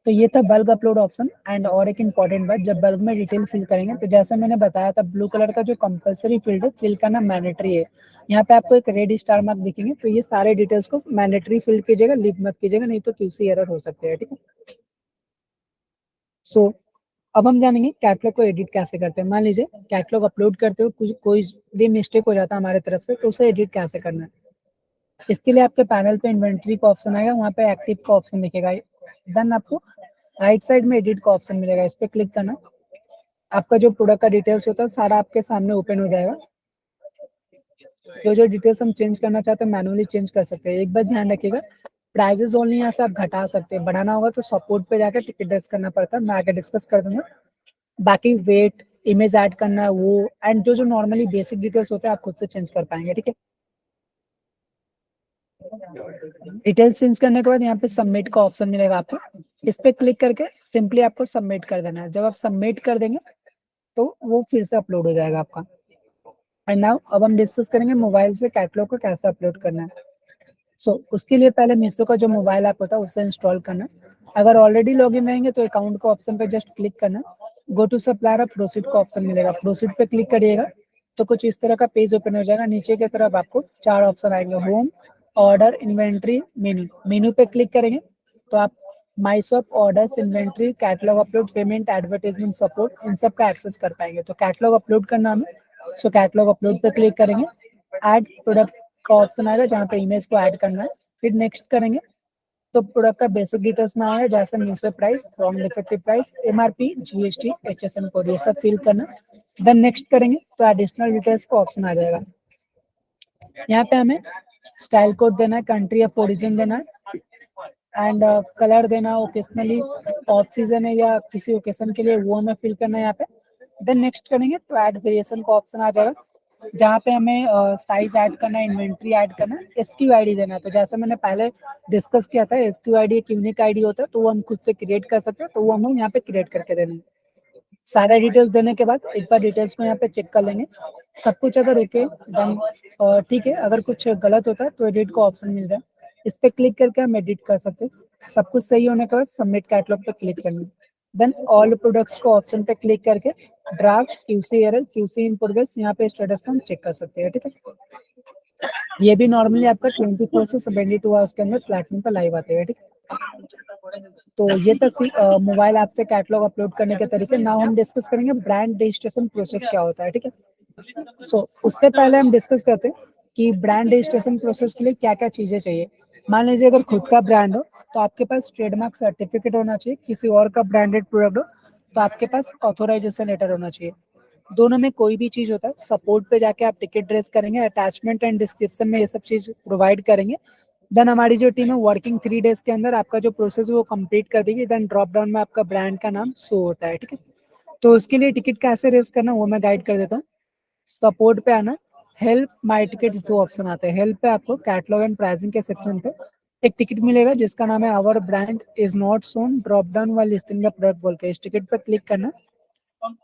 तो ये था बल्क अपलोड ऑप्शन। एंड और एक इंपॉर्टेंट बात, जब बल्क में डिटेल फिल करेंगे तो जैसा मैंने बताया था, ब्लू कलर का जो कंपलसरी फील्ड है फिल करना मैंडेटरी है। यहाँ पे आपको एक रेड स्टार मार्क दिखेंगे, तो ये सारे डिटेल्स को मैंडेटरी फिल कीजिएगा, लीव मत कीजिएगा, नहीं तो क्यूसी एरर हो सकते हैं। ठीक है, सो अब हम जानेंगे कैटलॉग को एडिट कैसे करते हैं। मान लीजिए कैटलॉग अपलोड करते हो, कुछ कोई भी मिस्टेक हो जाता है हमारे तरफ से, तो उसे एडिट कैसे करना है। इसके लिए आपके पैनल पे इन्वेंट्री का ऑप्शन आएगा, वहाँ पे एक्टिव का ऑप्शन दिखेगा, देन आपको राइट साइड में एडिट का ऑप्शन मिलेगा, इस पे क्लिक करना, आपका जो प्रोडक्ट का डिटेल्स होता है सारा आपके सामने ओपन हो जाएगा। जो डिटेल्स हम चेंज करना चाहते हैं मैनुअली चेंज कर सकते हैं। एक बार ध्यान रखिएगा, प्राइजेस ओनली यहाँ से आप घटा सकते हैं, बढ़ाना होगा तो सपोर्ट पे जाकर टिकट डेस्क करना पड़ता है, मैं आगे डिस्कस कर दूंगा। बाकी वेट, इमेज ऐड करना है वो, एंड जो नॉर्मली बेसिक डिटेल्स होते हैं आप खुद से चेंज कर पाएंगे। ठीक है, डिटेल्स चेंज करने के बाद यहाँ पे सबमिट का ऑप्शन मिलेगा आपको, इस पे क्लिक करके सिंपली आपको सबमिट कर देना है। जब आप सबमिट कर देंगे तो वो फिर से अपलोड हो जाएगा आपका। एंड नाउ अब हम डिस्कस करेंगे मोबाइल से कैटलॉग को कैसे अपलोड करना है। उसके लिए पहले मीशो का जो मोबाइल ऐप होता है उसे इंस्टॉल करना। अगर ऑलरेडी लॉगिन रहेंगे तो अकाउंट का ऑप्शन पे जस्ट क्लिक करना, गो टू सप्लायर और प्रोसीड का ऑप्शन मिलेगा, प्रोसीड पे क्लिक करिएगा तो कुछ इस तरह का पेज ओपन हो जाएगा। नीचे की तरफ आपको चार ऑप्शन आएंगे, home, order, inventory, menu. Menu पे क्लिक करेंगे तो आप my shop, orders, inventory, catalogue upload, payment, advertisement, support, इन सब का एक्सेस कर पाएंगे। तो कैटलॉग अपलोड करना हमें, सो कैटलॉग अपलोड पे क्लिक करेंगे, ऐड प्रोडक्ट का ऑप्शन आएगा जहाँ पे इमेज को ऐड करना है, फिर नेक्स्ट करेंगे तो प्रोडक्ट का बेसिक डिटेल्स में आएगा, जैसे Meesho price, from defective price, MRP, GST, HSN code, ये सब फिल करना। देन नेक्स्ट करेंगे तो एडिशनल डिटेल्स का ऑप्शन आ जाएगा, यहाँ पे हमें स्टाइल कोड देना है, कंट्री ऑफ ओरिजिन देना है, एंड कलर देना, ओकेशनली ऑफ सीजन है या किसी ओकेशन के लिए, वो हमें फिल करना है यहाँ पे। देन नेक्स्ट करेंगे तो ऐड वेरिएशन का ऑप्शन आ जाएगा, जहाँ पे हमें साइज ऐड करना है, इन्वेंट्री ऐड करना है, SQID देना है। तो जैसे मैंने पहले डिस्कस किया था, SQID एक यूनिक आईडी होता है, तो वो हम खुद से क्रिएट कर सकते हैं, तो वो हमें यहाँ पे क्रिएट करके देना है। सारा डिटेल्स देने के बाद एक बार डिटेल्स को यहाँ पे चेक कर लेंगे, सब कुछ अगर ओके देन ठीक है, अगर कुछ गलत होता है तो एडिट का ऑप्शन मिल रहा है, इस पे क्लिक करके हम एडिट कर सकते हैं। सब कुछ सही होने के बाद सबमिट कैटलॉग पे क्लिक करना है, देन ऑल प्रोडक्ट्स को ऑप्शन पे क्लिक करके draft QC error QC in progress यहाँ पे स्टेटस को हम चेक कर सकते हैं। ठीक है, ये भी नॉर्मली आपका 24 से 72 आवर्स के अंदर प्लेटफॉर्म पर लाइव आते हैं। ठीक है, तो ये तो मोबाइल ऐप से कैटलॉग अपलोड करने के तरीके। नाउ हम डिस्कस करेंगे ब्रांड रजिस्ट्रेशन प्रोसेस क्या होता है। ठीक है, सो उससे पहले हम डिस्कस करते हैं कि ब्रांड रजिस्ट्रेशन प्रोसेस के लिए क्या क्या चीजें चाहिए। मान लीजिए अगर खुद का ब्रांड हो तो आपके पास ट्रेडमार्क सर्टिफिकेट होना चाहिए, किसी और का ब्रांडेड प्रोडक्ट हो तो आपके पास ऑथोराइजेशन लेटर होना चाहिए। दोनों में कोई भी चीज होता है, सपोर्ट पे जाके आप टिकट रेस करेंगे, अटैचमेंट एंड डिस्क्रिप्शन में ये सब चीज प्रोवाइड करेंगे। देन हमारी जो टीम है वर्किंग 3 डेज के अंदर आपका जो प्रोसेस है वो कंप्लीट कर देगी। देन ड्रॉप डाउन में आपका ब्रांड का नाम शो होता है। ठीक है, तो उसके लिए टिकट कैसे रेस करना वो मैं गाइड कर देता हूँ। सपोर्ट पे आना, हेल्प माई टिकट्स, 2 ऑप्शन आते हैं। हेल्प पे आपको कैटलॉग एंड प्राइसिंग के सेक्शन पे एक टिकट मिलेगा जिसका नाम है our brand is not shown drop down while listing the product बोल के, इस टिकट पे क्लिक करना।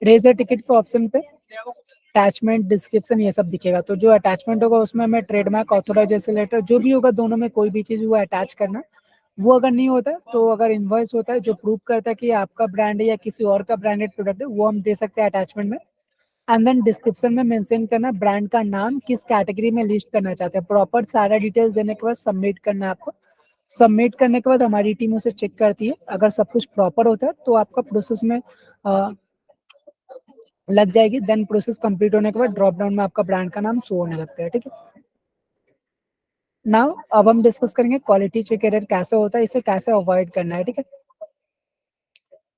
रेजर टिकट के ऑप्शन पे अटैचमेंट डिस्क्रिप्शन ये सब दिखेगा, तो जो अटैचमेंट होगा उसमें हमें ट्रेडमार्क ऑथोराइजेशन लेटर जो भी होगा दोनों में कोई भी चीज वो अटैच करना। वो अगर नहीं होता है तो अगर इनवॉइस होता है जो प्रूव करता है कि आपका ब्रांड है या किसी और का ब्रांडेड प्रोडक्ट है वो हम दे सकते हैं अटैचमेंट में। एंड देन डिस्क्रिप्शन में मेंशन करना ब्रांड का नाम, किस कैटेगरी में लिस्ट करना चाहते हैं, प्रॉपर सारा डिटेल्स देने के बाद सबमिट करना है आपको। सबमिट करने के बाद हमारी टीम उसे चेक करती है, अगर सब कुछ प्रॉपर होता है तो आपका प्रोसेस में लग जाएगी। देन प्रोसेस कंप्लीट होने के बाद ड्रॉप डाउन में आपका ब्रांड का नाम शो होने लगता है। ठीक है, नाउ अब हम डिस्कस करेंगे क्वालिटी चेक एरर कैसे होता है, इसे कैसे अवॉइड करना है। ठीक है,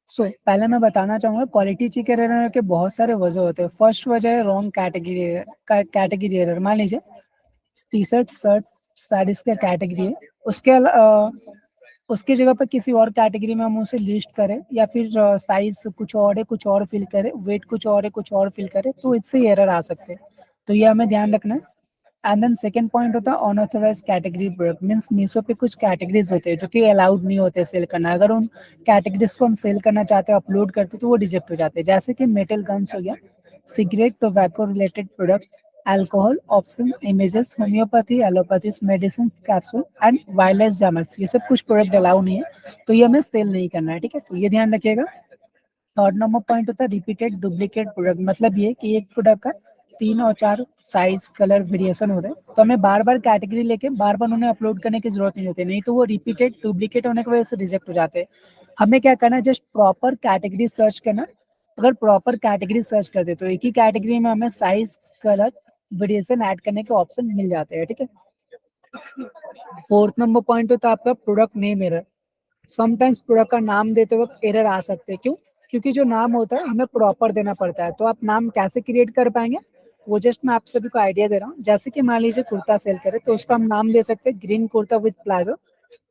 सो पहले मैं बताना चाहूंगा क्वालिटी चेक एरर के बहुत सारे वजह होते हैं। फर्स्ट वजह है रॉन्ग कैटेगरी एरर। मान लीजिए टी शर्ट शर्ट साड़ीज का कैटेगरी है, उसकी जगह पर किसी और कैटेगरी में हम उसे लिस्ट करें, या फिर साइज कुछ और है कुछ और फिल करें, वेट कुछ और है कुछ और फिल करें, तो इससे एरर आ सकते हैं। तो ये हमें ध्यान रखना है। एंड देन सेकंड पॉइंट होता है unauthorised category product. Means Meesho पे कुछ कैटेगरीज होते हैं जो कि अलाउड नहीं होते सेल करना। अगर उन कैटेगरीज को हम सेल करना चाहते हैं अपलोड करते तो वो रिजेक्ट हो जाते हैं, जैसे कि मेटल गन्स हो गया, cigarette tobacco related products, alcohol option, images, homeopathy, allopathy, medicine, capsule and wireless jammers, ये सब कुछ प्रोडक्ट अलाउ नहीं है, तो ये हमें सेल नहीं करना है। ठीक है, तो ये ध्यान रखिएगा। थर्ड नंबर पॉइंट होता है रिपीटेड डुप्लीकेट प्रोडक्ट। मतलब ये कि एक प्रोडक्ट का 3 और 4 साइज कलर वेरिएशन हो रहे हैं, तो हमें बार बार कैटेगरी लेके बार बार उन्हें अपलोड करने की जरूरत नहीं होती, नहीं तो वो रिपीटेड डुप्लीकेट होने की वजह से रिजेक्ट हो जाते हैं। हमें क्या करना है, जस्ट प्रॉपर कैटेगरी सर्च करना। अगर प्रॉपर कैटेगरी सर्च करते तो एक ही कैटेगरी में हमें साइज कलर वेरिएशन ऐड करने के ऑप्शन मिल जाते हैं। ठीक है, फोर्थ नंबर पॉइंट होता है आपका product name error. Sometimes product का नाम देते वक्त एरर आ सकते हैं। क्यों? क्योंकि जो नाम होता है हमें प्रॉपर देना पड़ता है। तो आप नाम कैसे क्रिएट कर पाएंगे, वो जस्ट मैं आप सभी को आइडिया दे रहा हूँ। जैसे कि मान लीजिए कुर्ता सेल करे तो उसका हम नाम दे सकते हैं green kurta with palazzo,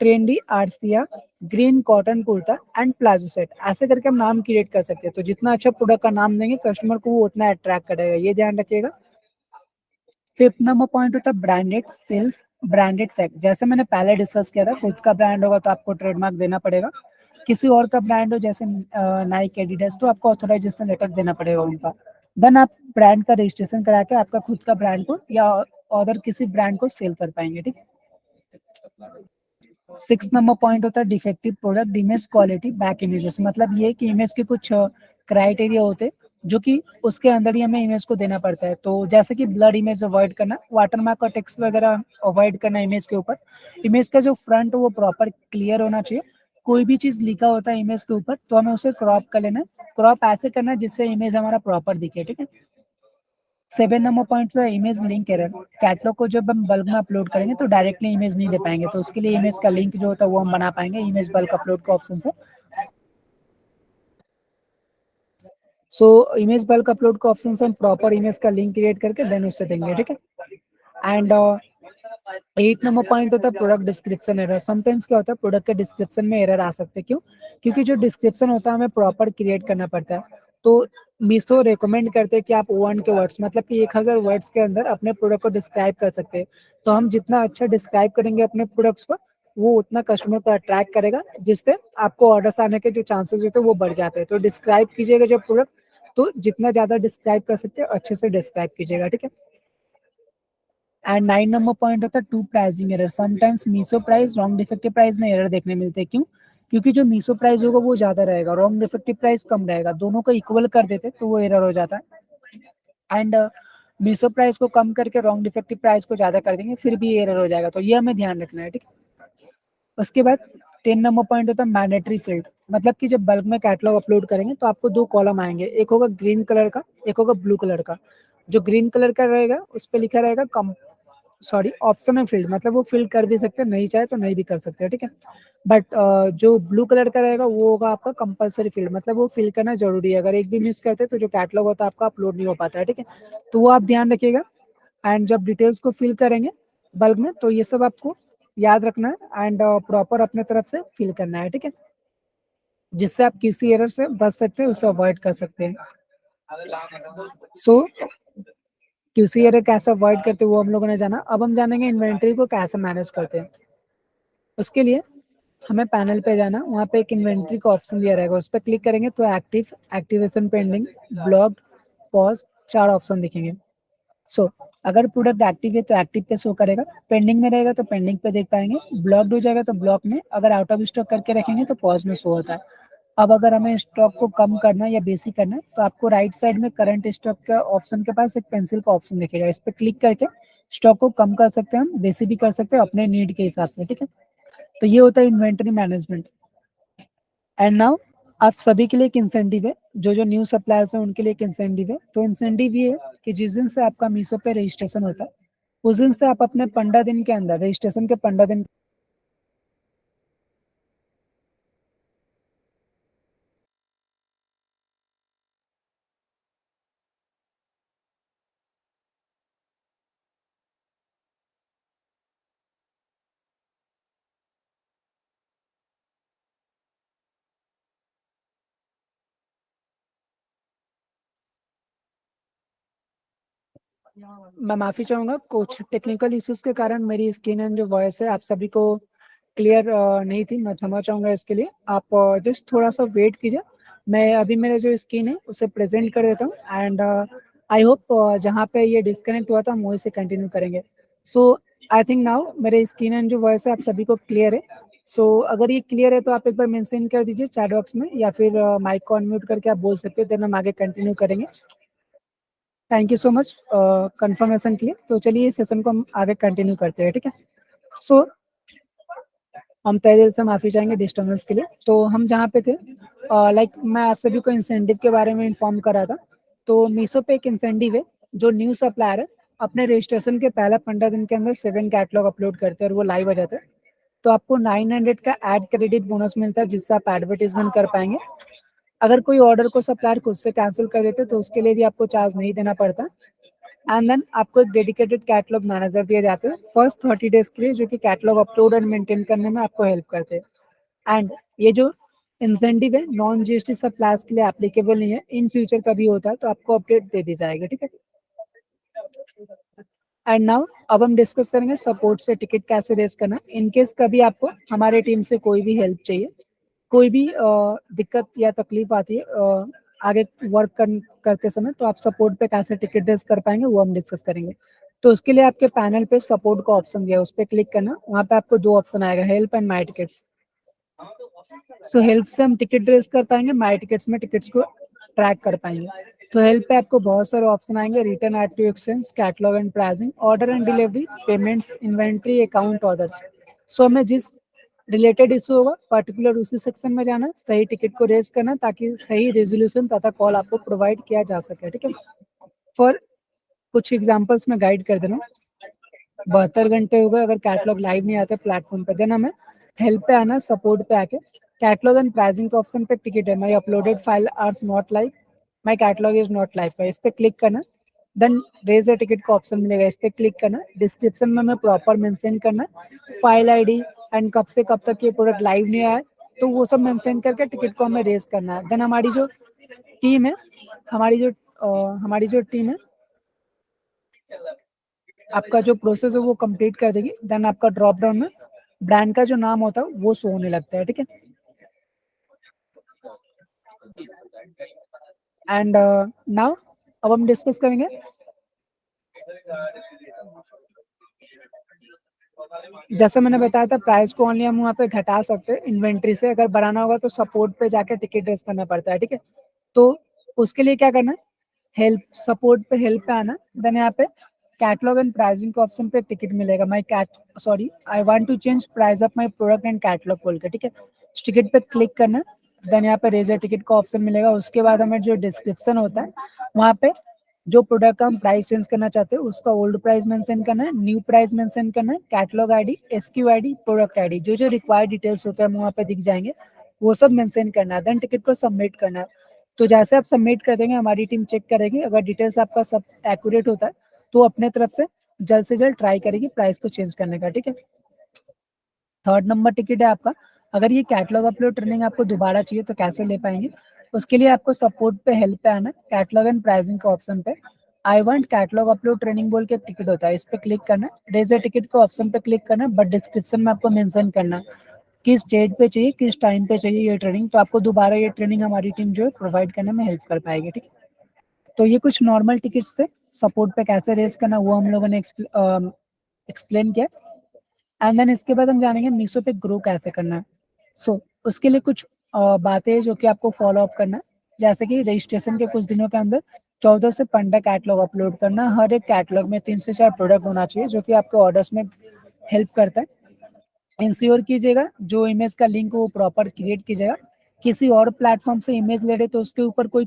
trendy आरसिया, green cotton kurta and palazzo set, ऐसे करके हम नाम क्रिएट कर सकते हैं। तो जितना अच्छा प्रोडक्ट का नाम देंगे कस्टमर को वो उतना अट्रैक्ट करेगा, ये ध्यान रखिएगा। फिफ्थ नंबर पॉइंट होता है ब्रांडेड सेल्फ ब्रांडेड फैक्ट। जैसे मैंने पहले डिस्कस किया था, खुद का ब्रांड होगा तो आपको ट्रेडमार्क देना पड़ेगा, किसी और का ब्रांड हो जैसे नाइक एडिडास तो आपको ऑथराइजेशन लेटर देना पड़ेगा उनका। देन आप ब्रांड का रजिस्ट्रेशन करा के आपका खुद का ब्रांड को या अदर किसी ब्रांड को सेल कर पाएंगे। ठीक, सिक्स नंबर पॉइंट होता है defective product image quality back images. मतलब ये कि इमेज के कुछ क्राइटेरिया होते हैं जो कि उसके अंदर ही हमें इमेज को देना पड़ता है। तो जैसे कि ब्लड इमेज अवॉइड करना, वाटरमार्क और टेक्स्ट वगैरह अवॉइड करना इमेज के ऊपर। इमेज का जो फ्रंट हो वो प्रॉपर क्लियर होना चाहिए। कोई भी चीज लिखा होता है इमेज के ऊपर तो हमें उसे क्रॉप कर लेना है। क्रॉप ऐसे करना है जिससे इमेज हमारा प्रॉपर दिखे। ठीक है, 7 नंबर पॉइंट है इमेज लिंक एरर। कैटलॉग को जब हम बल्क में अपलोड करेंगे तो डायरेक्टली इमेज नहीं दे पाएंगे, तो उसके लिए इमेज का लिंक जो होता है वो हम बना पाएंगे इमेज बल्क अपलोड का ऑप्शन से। सो इमेज बल्क अपलोड का ऑप्शन से हम प्रॉपर इमेज का लिंक क्रिएट करके देन उससे देंगे। ठीक है, एंड 8 नंबर पॉइंट होता है प्रोडक्ट डिस्क्रिप्शन एरर। समटाइम्स क्या होता है प्रोडक्ट के डिस्क्रिप्शन में एरर आ सकते हैं। क्यों? क्योंकि जो डिस्क्रिप्शन होता है हमें प्रॉपर क्रिएट करना पड़ता है। तो मीशो रेकमेंड करते हैं कि आप 1 के वर्ड्स मतलब कि 1000 वर्ड्स के अंदर अपने प्रोडक्ट को डिस्क्राइब कर सकते हैं। तो हम जितना अच्छा डिस्क्राइब करेंगे अपने प्रोडक्ट्स को, वो उतना कस्टमर को अट्रैक्ट करेगा, जिससे आपको ऑर्डर्स आने के जो चांसेस होते हैं वो बढ़ जाते हैं। तो डिस्क्राइब कीजिएगा जो प्रोडक्ट, तो जितना ज़्यादा डिस्क्राइब कर सकते हैं अच्छे से डिस्क्राइब कीजिएगा, ठीक है। एंड 9 नंबर पॉइंट होता है two pricing error. Sometimes Meesho price wrong defective price में एरर देखने मिलते हैं। क्यों? क्योंकि जो मीशो प्राइस होगा वो ज़्यादा रहेगा, रॉन्ग डिफेक्टिव प्राइस कम रहेगा। दोनों को इक्वल कर देते तो वो एरर हो जाता है। एंड मीशो प्राइस को कम करके रॉन्ग डिफेक्टिव प्राइस को ज़्यादा कर देंगे, फिर भी एरर हो जाएगा। तो ये हमें ध्यान रखना है, ठीक है। उसके बाद 10 नंबर पॉइंट होता है मैंडेटरी फील्ड। मतलब कि जब बल्क में कैटलॉग अपलोड करेंगे तो आपको 2 कॉलम आएंगे, एक होगा ग्रीन कलर का, एक होगा ब्लू कलर का। जो ग्रीन कलर का रहेगा उस पर लिखा रहेगा ऑप्शनल फील्ड, मतलब वो फिल कर भी सकते हैं, नहीं चाहे तो नहीं भी कर सकते, ठीक है। बट जो ब्लू कलर का रहेगा वो होगा आपका कंपलसरी फील्ड, मतलब वो फिल करना जरूरी है। अगर एक भी मिस करते हैं तो जो कैटलॉग होता है आपका अपलोड नहीं हो पाता है, ठीक है। तो वो आप ध्यान रखिएगा। एंड जब डिटेल्स को फिल करेंगे बल्क में, तो ये सब आपको याद रखना है एंड प्रॉपर अपने तरफ से फिल करना है, ठीक है, जिससे आप किसी एरर से बच सकते हैं, उसे अवॉइड कर सकते हैं। सो क्यूसी एरर कैसे अवॉइड करते हैं वो हम लोगों ने जाना। अब हम जानेंगे इन्वेंट्री को कैसे मैनेज करते हैं। उसके लिए हमें पैनल पे जाना, वहाँ पे एक इन्वेंट्री का ऑप्शन दिया रहेगा, उस पर क्लिक करेंगे तो active, activation pending, blocked, pause, 4 option दिखेंगे। सो अगर प्रोडक्ट एक्टिव है तो एक्टिव पे शो करेगा, पेंडिंग में रहेगा तो पेंडिंग पे देख पाएंगे, ब्लॉक्ड हो जाएगा तो ब्लॉक में, अगर आउट ऑफ स्टॉक करके रखेंगे तो पॉज में शो होता है। अब अगर हमें स्टॉक को कम करना है या बेसिक करना है तो आपको राइट साइड में करंट स्टॉक का ऑप्शन के पास एक पेंसिल का ऑप्शन दिखेगा, इस पर क्लिक करके स्टॉक को कम कर सकते हैं, हम बेसिक भी कर सकते हैं अपने नीड के हिसाब से, ठीक है। तो ये होता है इन्वेंटरी मैनेजमेंट। एंड नाउ आप सभी के लिए एक इंसेंटिव है, जो जो न्यू सप्लायर्स हैं उनके लिए एक इंसेंटिव है। तो इंसेंटिव ये है कि जिस दिन से आपका मीशो पे रजिस्ट्रेशन होता है उस दिन से आप अपने 15 दिन के अंदर, रजिस्ट्रेशन के 15 दिन मैं माफी चाहूंगा, कुछ टेक्निकल इश्यूज के कारण मेरी स्क्रीन एंड जो वॉइस है आप सभी को क्लियर नहीं थी। मैं क्षमा चाहूंगा इसके लिए। आप जस्ट थोड़ा सा वेट कीजिए, मैं अभी मेरे जो स्क्रीन है उसे प्रेजेंट कर देता हूँ। एंड आई होप जहाँ पे ये डिस्कनेक्ट हुआ था हम वहीं से कंटिन्यू करेंगे। सो आई थिंक नाउ मेरे स्क्रीन एंड जो वॉइस है आप सभी को क्लियर है। सो अगर ये क्लियर है तो आप एक बार मेंशन कर दीजिए चैट बॉक्स में, या फिर माइक को अनम्यूट करके आप बोल सकते हैं, देन हम आगे कंटिन्यू करेंगे। Thank you so much confirmation के लिए। तो चलिए इस सेशन को हम आगे कंटिन्यू करते हैं, ठीक है। सो हम तहे दिल से माफी चाहेंगे डिस्टर्बेंस के लिए। तो हम जहाँ पे थे, लाइक मैं आप सभी को इंसेंटिव के बारे में इन्फॉर्म कर रहा था। तो मीशो पे एक इंसेंटिव है, जो न्यू सप्लायर है अपने रजिस्ट्रेशन के पहले 15 दिन के अंदर 7 कैटलॉग अपलोड करते हैं और वो लाइव आ जाते हैं, तो आपको 900 का एड क्रेडिट बोनस मिलता है, जिससे आप एडवर्टीजमेंट कर पाएंगे। अगर कोई ऑर्डर को सप्लायर खुद से कैंसिल कर देते तो उसके लिए भी आपको चार्ज नहीं देना पड़ता। एंड देन आपको एक डेडिकेटेड कैटलॉग मैनेजर दिए जाते हैं फर्स्ट 30 डेज के लिए, जो कि कैटलॉग अपलोड एंड मेंटेन करने में आपको हेल्प करते हैं। एंड ये जो इंसेंटिव है नॉन जीएसटी सप्लायर्स के लिए एप्लीकेबल नहीं है, इन फ्यूचर कभी होता है तो आपको अपडेट दे दी जाएगी, ठीक है। एंड नाउ अब हम डिस्कस करेंगे सपोर्ट से टिकट कैसे रेज करना। इनकेस कभी आपको हमारे टीम से कोई भी हेल्प चाहिए, कोई भी दिक्कत या तकलीफ आती है आगे वर्क करते समय, तो आप सपोर्ट पे कैसे टिकट रेज कर पाएंगे वो हम डिस्कस करेंगे। तो उसके लिए आपके पैनल पे सपोर्ट का ऑप्शन दिया है, उस पर क्लिक करना। वहाँ पे आपको 2 ऑप्शन आएगा, help and my tickets. So help से हम टिकट रेज कर पाएंगे, माई टिकट्स में टिकट्स को ट्रैक कर पाएंगे। तो हेल्प पे आपको बहुत सारे ऑप्शन आएंगे, return add to exchange, catalogue and pricing, order and delivery, payments, inventory, account, orders. So हमें जिस रिलेटेड इशू होगा पर्टिकुलर उसी सेक्शन में जाना, सही टिकट को रेज करना, ताकि सही रेजोल्यूशन तथा कॉल आपको प्रोवाइड किया जा सके, ठीक है। फॉर कुछ एग्जांपल्स में गाइड कर देना। 72 घंटे हो गए अगर कैटलॉग लाइव नहीं आते प्लेटफॉर्म पे, देन हमें हेल्प पे आना, सपोर्ट पे आके कैटलॉग एंड प्राइसिंग के ऑप्शन पे टिकट है my uploaded file are not live, my catalogue is not live है, इस पे क्लिक करना। देन रेज ए टिकट का ऑप्शन मिलेगा, इस पे क्लिक करना। डिस्क्रिप्शन में हमें प्रॉपर मेंशन करना, फाइल आईडी एंड कब से कब तक ये प्रोडक्ट लाइव नहीं आया है, तो वो सब मेंशन करके टिकट को हमें रेज करना है। देन हमारी जो टीम है हमारी जो टीम है आपका जो प्रोसेस है वो कंप्लीट कर देगी, देन आपका ड्रॉप डाउन में ब्रांड का जो नाम होता है वो शो होने लगता है, ठीक है। एंड नाउ अब हम डिस्कस करेंगे जैसे मैंने बताया था प्राइस को ओनली हम वहाँ पे घटा सकते हैं इन्वेंट्री से, अगर बढ़ाना होगा तो सपोर्ट पे जाके टिकट रेस करना पड़ता है, ठीक है। तो उसके लिए क्या करना है, हेल्प सपोर्ट पे हेल्प पे आना, देन यहाँ पे कैटलॉग एंड प्राइसिंग के ऑप्शन पे टिकट मिलेगा, my cat sorry I want to change price of my product and catalogue बोल के, ठीक है। टिकट पे क्लिक करना, देन यहाँ पे रेजर टिकट का ऑप्शन मिलेगा। उसके बाद हमें जो डिस्क्रिप्शन होता है वहाँ पे जो प्रोडक्ट का हम प्राइस चेंज करना चाहते हैं उसका ओल्ड प्राइस मेंशन करना है, न्यू प्राइस मेंशन करना है, catalogue ID, SQ ID, product ID, जो जो रिक्वायर्ड डिटेल्स होते हैं वहाँ पे दिख जाएंगे, वो सब मेंशन करना है, देन टिकट को सबमिट करना है। तो जैसे आप सबमिट कर देंगे हमारी टीम चेक करेगी, अगर डिटेल्स आपका सब एक्यूरेट होता है तो अपने तरफ से जल्द ट्राई करेगी प्राइस को चेंज करने का, ठीक है। थर्ड नंबर टिकट है आपका, अगर ये कैटलॉग अपलोड ट्रेनिंग आपको दोबारा चाहिए तो कैसे ले पाएंगे, उसके लिए आपको सपोर्ट पे हेल्प पे आना, कैटलॉग एंड प्राइसिंग के ऑप्शन पे I want catalogue upload training बोल के एक टिकट होता है, इस पे क्लिक करना, रेज टिकट के ऑप्शन पे क्लिक करना, बट डिस्क्रिप्शन में आपको मेंशन करना किस डेट पे चाहिए, किस टाइम पे चाहिए ये ट्रेनिंग, तो आपको दोबारा ये ट्रेनिंग हमारी टीम जो है प्रोवाइड करने में हेल्प कर पाएगी, ठीक है। तो ये कुछ नॉर्मल टिकट्स थे, सपोर्ट पे कैसे रेस करना वो हम लोगों ने एक्सप्लेन किया। एंड देन इसके बाद हम जानेंगे मीशो पे ग्रो कैसे करना है। उसके लिए कुछ बातें जो कि आपको फॉलो अप करना है, जैसे कि रजिस्ट्रेशन के कुछ दिनों के अंदर 14 से 15 कैटलॉग अपलोड करना, हर एक कैटलॉग में 3 से 4 प्रोडक्ट होना चाहिए जो कि आपके ऑर्डर्स में हेल्प करता है। इंश्योर कीजिएगा जो इमेज का लिंक वो प्रॉपर क्रिएट कीजिएगा, किसी और प्लेटफॉर्म से इमेज ले रहे तो उसके ऊपर कोई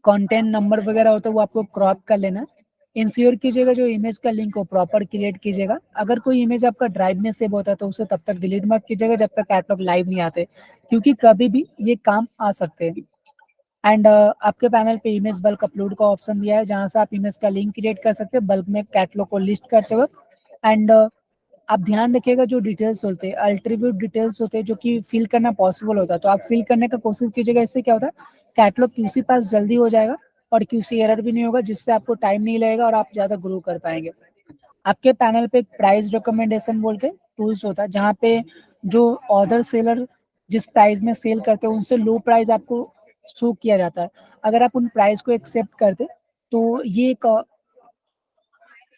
कंटेंट नंबर वगैरह होता है वो आपको क्रॉप कर लेना। इंश्योर कीजिएगा जो इमेज का लिंक हो प्रॉपर क्रिएट कीजिएगा, अगर कोई इमेज आपका ड्राइव में सेव होता है तो उसे तब तक डिलीट मत कीजिएगा जब तक कैटलॉग लाइव नहीं आते, क्योंकि कभी भी ये काम आ सकते हैं। एंड आपके पैनल पे इमेज बल्क अपलोड का ऑप्शन दिया है जहां से आप इमेज का लिंक क्रिएट कर सकते हैं बल्क में कैटलॉग को लिस्ट करते वक्त। एंड आप ध्यान रखिएगा जो डिटेल्स होते हैं अल्ट्रीब्यूट डिटेल्स होते हैं जो कि फिल करना पॉसिबल होता है तो आप फिल करने का कोशिश कीजिएगा, इससे क्या होता है कैटलॉग क्यूसी पास जल्दी हो जाएगा और क्यूसी एरर भी नहीं होगा, जिससे आपको टाइम नहीं लगेगा और आप ज्यादा ग्रो कर पाएंगे। आपके पैनल पे एक प्राइस रिकमेंडेशन बोल के टूल्स होता है जहाँ पे जो ऑर्डर सेलर जिस प्राइस में सेल करते हैं उनसे लो प्राइस आपको शो किया जाता है, अगर आप उन प्राइस को एक्सेप्ट करते तो ये एक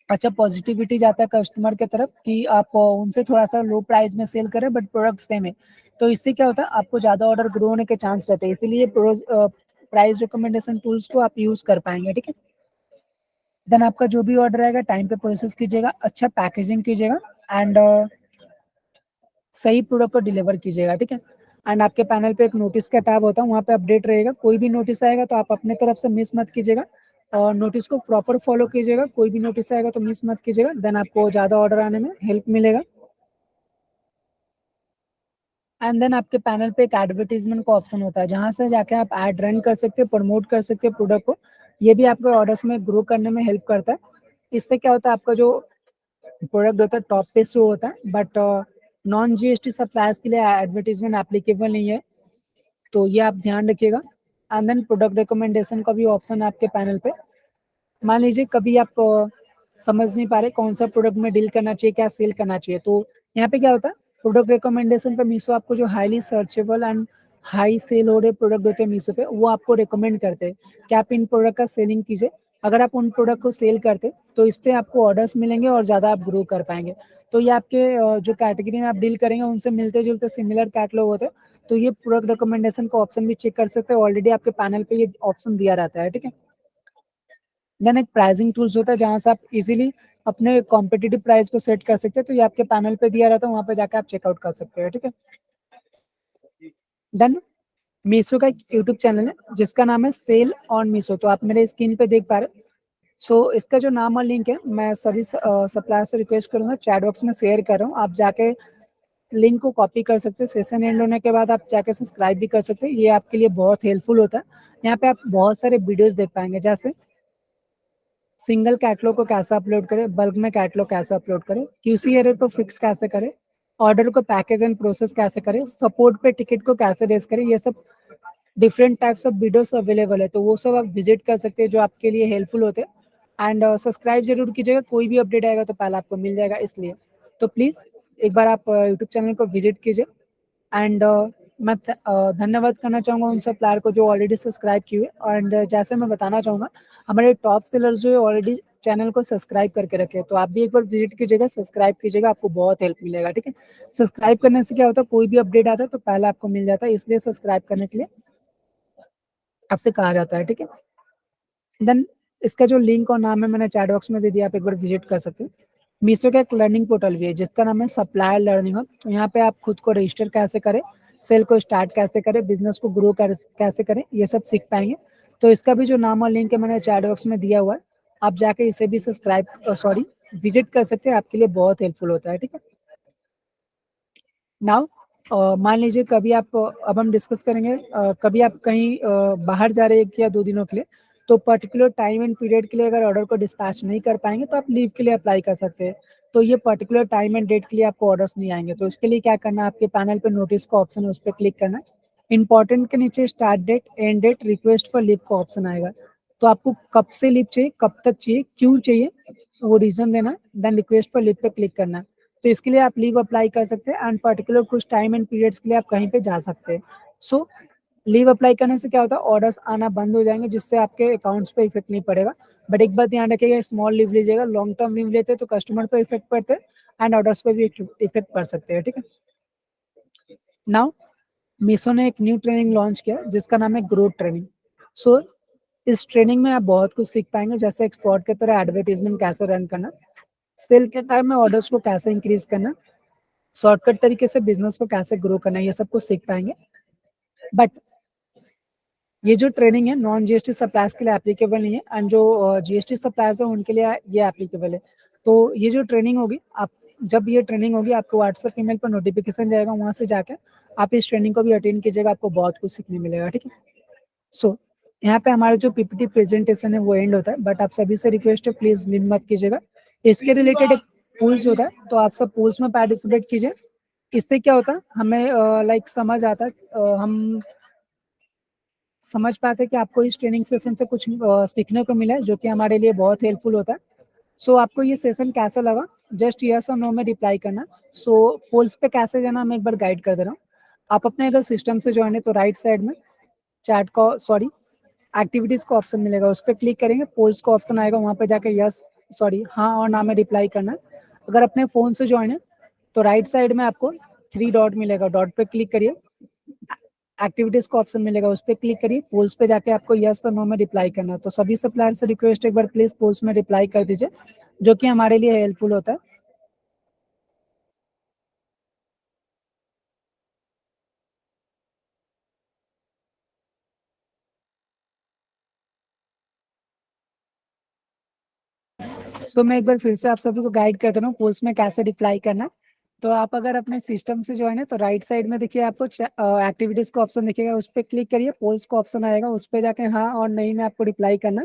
अच्छा पॉजिटिविटी जाता है कस्टमर के तरफ कि आप उनसे थोड़ा सा लो प्राइस में सेल करें बट प्रोडक्ट सेम है, तो इससे क्या होता है आपको ज्यादा ऑर्डर ग्रो होने के चांस रहते हैं, इसीलिए प्राइस रिकमेंडेशन टूल्स को आप यूज कर पाएंगे, ठीक है। देन आपका जो भी ऑर्डर आएगा टाइम पे प्रोसेस कीजिएगा, अच्छा पैकेजिंग कीजिएगा एंड सही प्रोडक्ट को डिलीवर कीजिएगा, ठीक है। एंड आपके पैनल पे एक नोटिस का टैब होता है वहाँ पे अपडेट रहेगा, कोई भी नोटिस आएगा तो आप अपने तरफ से मिस मत कीजिएगा और नोटिस को प्रॉपर फॉलो कीजिएगा, कोई भी नोटिस आएगा तो मिस मत कीजिएगा, देन आपको ज़्यादा ऑर्डर आने में हेल्प मिलेगा। एंड देन आपके पैनल पे एक एडवर्टीजमेंट का ऑप्शन होता है जहाँ से जाके आप एड रन कर सकते हैं, प्रमोट कर सकते हैं प्रोडक्ट को, ये भी आपके ऑर्डर्स में ग्रो करने में हेल्प करता है। इससे क्या होता है आपका जो प्रोडक्ट होता है टॉप पे शो होता है बट नॉन जीएसटी सप्लायर्स के लिए एडवर्टीजमेंट एप्लीकेबल नहीं है, तो ये आप ध्यान रखिएगा। एंड देन प्रोडक्ट रिकमेंडेशन का भी ऑप्शन है आपके पैनल पे, मान लीजिए कभी आप समझ नहीं पा रहे कौन सा प्रोडक्ट में डील करना चाहिए, क्या सेल करना चाहिए, तो यहाँ पे क्या होता है प्रोडक्ट रिकमेंडेशन पे मीशो आपको जो highly searchable and high sale हो रहे प्रोडक्ट होते हैं मीशो पे वो आपको रिकमेंड करते हैं कि आप इन प्रोडक्ट का सेलिंग कीजिए, अगर आप उन प्रोडक्ट को सेल करते तो इससे आपको ऑर्डर्स मिलेंगे और ज़्यादा आप ग्रो कर पाएंगे। तो ये आपके जो कैटेगरी में आप डील करेंगे उनसे मिलते जुलते सिमिलर कैटलॉग होते हैं, तो ये प्रोडक्ट रिकमेंडेशन का ऑप्शन भी चेक कर सकते हैं, ऑलरेडी आपके पैनल पे ये ऑप्शन दिया रहता है, ठीक है। देन एक प्राइसिंग टूल्स होता है जहाँ से आप इजीली अपने कॉम्पिटिटिव प्राइस को सेट कर सकते हैं, तो ये आपके पैनल पे दिया रहता है, वहाँ पे जाकर आप चेकआउट कर सकते हैं, ठीक है। देन मीशो का एक यूट्यूब चैनल है जिसका नाम है सेल ऑन मीशो, तो आप मेरे स्क्रीन पे देख पा रहे हैं। इसका जो नाम और लिंक है मैं सभी सप्लायर से रिक्वेस्ट करूंगा चैट बॉक्स में शेयर कर रहा हूँ, आप जाके लिंक को कॉपी कर सकते हैं, सेशन एंड होने के बाद आप जाके सब्सक्राइब भी कर सकते हैं, ये आपके लिए बहुत हेल्पफुल होता है। यहाँ पे आप बहुत सारे वीडियोस देख पाएंगे जैसे सिंगल कैटलॉग को कैसे अपलोड करें, बल्क में कैटलॉग कैसे अपलोड करें, क्यूसी एरर को फिक्स कैसे करें, ऑर्डर को पैकेज एंड प्रोसेस कैसे करें, सपोर्ट पे टिकट को कैसे रेस करें, ये सब different types of videos available है, तो वो सब आप विजिट कर सकते हैं जो आपके लिए हेल्पफुल होते हैं। एंड सब्सक्राइब जरूर कीजिएगा, कोई भी अपडेट आएगा तो पहले आपको मिल जाएगा इसलिए। तो प्लीज़ एक बार आप यूट्यूब चैनल को विजिट कीजिए। एंड मैं धन्यवाद करना चाहूँगा उन सब प्लेयर को जो ऑलरेडी सब्सक्राइब किए। एंड जैसे मैं बताना चाहूँगा, हमारे टॉप सेलर्स जो है ऑलरेडी चैनल को सब्सक्राइब करके रखे हैं, तो आप भी एक बार विजिट कीजिएगा, सब्सक्राइब कीजिएगा, आपको बहुत हेल्प मिलेगा। ठीक है, सब्सक्राइब करने से क्या होता है, कोई भी अपडेट आता है तो पहले आपको मिल जाता है, इसलिए सब्सक्राइब करने के लिए आपसे कहा जाता है। ठीक है, देन इसका जो लिंक और नाम है मैंने चैट बॉक्स में दे दिया, आप एक बार विजिट कर सकते हैं। मीशो का एक लर्निंग पोर्टल भी है जिसका नाम है सप्लायर लर्निंग हब, तो यहाँ पे आप खुद को रजिस्टर कैसे करें, सेल को स्टार्ट कैसे करें, बिजनेस को ग्रो कैसे करें, ये सब सीख पाएंगे। तो इसका भी जो नाम और लिंक है मैंने चैट बॉक्स में दिया हुआ है, आप जाके इसे भी विजिट कर सकते हैं, आपके लिए बहुत हेल्पफुल होता है। ठीक है, नाउ मान लीजिए कभी आप अब हम डिस्कस करेंगे, कभी आप कहीं बाहर जा रहे हैं 1 या 2 दिनों के लिए, तो पर्टिकुलर टाइम एंड पीरियड के लिए अगर ऑर्डर को डिस्पैच नहीं कर पाएंगे तो आप लीव के लिए अप्लाई कर सकते हैं। तो ये पर्टिकुलर टाइम एंड डेट के लिए आपको ऑर्डर्स नहीं आएंगे, तो इसके लिए क्या करना है, आपके पैनल पे नोटिस का ऑप्शन है, उस पर क्लिक करना है। इंपॉर्टेंट के नीचे start date, end date, request for leave का ऑप्शन आएगा। तो आपको कब से लीव चाहिए, कब तक चाहिए, क्यों चाहिए, वो रीजन देना, देन रिक्वेस्ट फॉर लीव पे क्लिक करना है। तो इसके लिए आप लीव अप्लाई कर सकते हैं एंड पर्टिकुलर कुछ टाइम एंड पीरियड्स के लिए आप कहीं पे जा सकते हैं। सो लीव अप्लाई करने से क्या होता है, ऑर्डर्स आना बंद हो जाएंगे, जिससे आपके अकाउंट्स पे इफेक्ट नहीं पड़ेगा। बट एक बात ध्यान रखिएगा, स्मॉल लीव लीजिएगा, लॉन्ग टर्म लीव लेते हैं तो कस्टमर पे इफेक्ट पड़ते हैं एंड ऑर्डर्स पे भी इफेक्ट पड़ सकते हैं। ठीक है, नाउ मीशो ने एक न्यू ट्रेनिंग लॉन्च किया जिसका नाम है ग्रोथ ट्रेनिंग। सो इस ट्रेनिंग में आप बहुत कुछ सीख पाएंगे, जैसे एक्सपोर्ट की तरह एडवर्टीजमेंट कैसे रन करना, सेल के टाइम में ऑर्डर्स को कैसे इंक्रीज करना, शॉर्टकट तरीके से बिजनेस को कैसे ग्रो करना, ये सब कुछ सीख पाएंगे। बट ये जो ट्रेनिंग है नॉन जीएसटी सप्लायर्स के लिए एप्लीकेबल नहीं है, एंड जो जीएसटी सप्लायर्स है उनके लिए ये एप्लीकेबल है। तो ये जो ट्रेनिंग होगी, आप जब ये ट्रेनिंग होगी आपको व्हाट्सएप ईमेल पर नोटिफिकेशन जाएगा, वहां से जाकर आप इस ट्रेनिंग को भी अटेंड कीजिएगा, आपको बहुत कुछ सीखने मिलेगा। ठीक है, सो यहाँ पे हमारा जो पीपीटी प्रेजेंटेशन है वो एंड होता है, बट आप सभी से रिक्वेस्ट है प्लीज लिंक मत कीजिएगा। इसके रिलेटेड एक पूल्स होता है, तो आप सब पूल्स में पार्टिसिपेट कीजिए। इससे क्या होता है, हमें लाइक समझ आता है, हम समझ पाते हैं कि आपको इस ट्रेनिंग सेशन से कुछ सीखने को मिला है, जो कि हमारे लिए बहुत हेल्पफुल होता है। सो आपको ये सेशन कैसा लगा, जस्ट यस और नो में रिप्लाई करना। सो पोल्स पे कैसे जाना मैं एक बार गाइड कर दे रहा हूँ। आप अपने अगर सिस्टम से ज्वाइन है तो राइट साइड में चैट को एक्टिविटीज का ऑप्शन मिलेगा, उस पर क्लिक करेंगे, पोल्स का ऑप्शन आएगा, वहां पे जाके हाँ और ना में रिप्लाई करना। अगर अपने फोन से ज्वाइन है तो राइट साइड में आपको 3 डॉट मिलेगा, डॉट पे क्लिक करिए, एक्टिविटीज का ऑप्शन मिलेगा, उस पर क्लिक करिए, पोल्स पे जाके आपको यस और नो में रिप्लाई करना है। तो सभी सप्लायर से रिक्वेस्ट एक बार प्लीज पोल्स में रिप्लाई कर दीजिए, जो कि हमारे लिए हेल्पफुल होता है। तो मैं एक बार फिर से आप सभी को गाइड कर दे रहा हूँ पोल्स में कैसे रिप्लाई करना। तो आप अगर अपने सिस्टम से ज्वाइन है तो राइट साइड में देखिए आपको एक्टिविटीज का ऑप्शन दिखेगा, उस पर क्लिक करिए, पोल्स का ऑप्शन आएगा, उस पर जाके हाँ और नहीं में आपको रिप्लाई करना।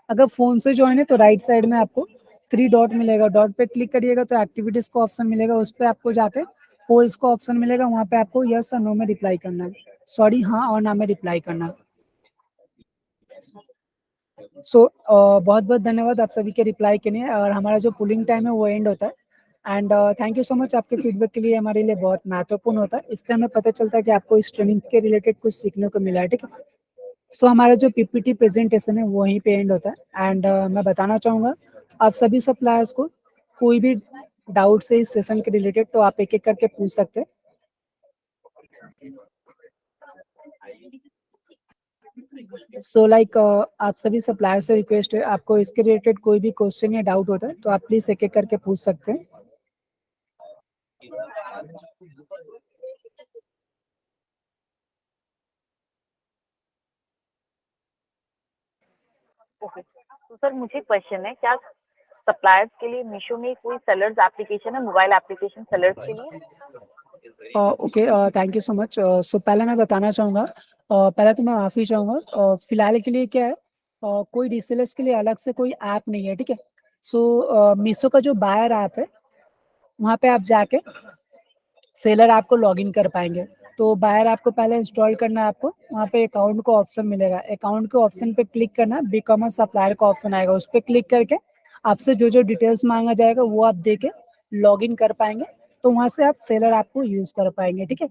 अगर फोन से ज्वाइन है तो राइट साइड में आपको 3 डॉट मिलेगा, डॉट पे क्लिक करिएगा तो एक्टिविटीज का ऑप्शन मिलेगा, उस पर आपको जाके पोल्स का ऑप्शन मिलेगा, वहाँ पे आपको यस और नो में रिप्लाई करना है, हाँ और ना में रिप्लाई करना है। सो बहुत बहुत धन्यवाद आप सभी के रिप्लाई के लिए, और हमारा जो पुलिंग टाइम है वो एंड होता है। And thank you so much, आपके फीडबैक के लिए हमारे लिए बहुत महत्वपूर्ण होता है, इससे हमें पता चलता है कि आपको इस ट्रेनिंग के रिलेटेड कुछ सीखने को मिला है। ठीक है, सो हमारा जो पीपीटी प्रेजेंटेशन है वो वहीं पे एंड होता है। एंड मैं बताना चाहूँगा आप सभी सप्लायर्स को, कोई भी डाउट से इस सेशन के रिलेटेड तो आप एक एक करके पूछ सकते हैं। सो लाइक आप सभी सप्लायर से रिक्वेस्ट है, आपको इसके रिलेटेड कोई भी क्वेश्चन या डाउट होता है तो आप प्लीज एक एक करके पूछ सकते हैं। ओके, तो सर मुझे क्वेश्चन है, क्या सप्लायर्स के लिए मीशो में कोई सेलर्स एप्लीकेशन है, मोबाइल एप्लीकेशन सेलर्स के लिए? Okay, thank you so much. So पहले मैं बताना चाहूँगा, पहले तो मैं माफ़ी चाहूँगा, फिलहाल के लिए क्या है, कोई रीसेलर्स के लिए अलग से कोई ऐप नहीं है। ठीक है, सो मीशो का जो बायर ऐप है वहाँ पे आप जाके सेलर आपको लॉगिन कर पाएंगे। तो बायर आपको पहले इंस्टॉल करना है, आपको वहाँ पे अकाउंट का ऑप्शन मिलेगा, अकाउंट के ऑप्शन पे क्लिक करना, बिकम अ सप्लायर का ऑप्शन आएगा, उस पर क्लिक करके आपसे जो जो डिटेल्स मांगा जाएगा वो आप दे के लॉगिन कर पाएंगे, तो वहाँ से आप सेलर आपको यूज कर पाएंगे। ठीक है,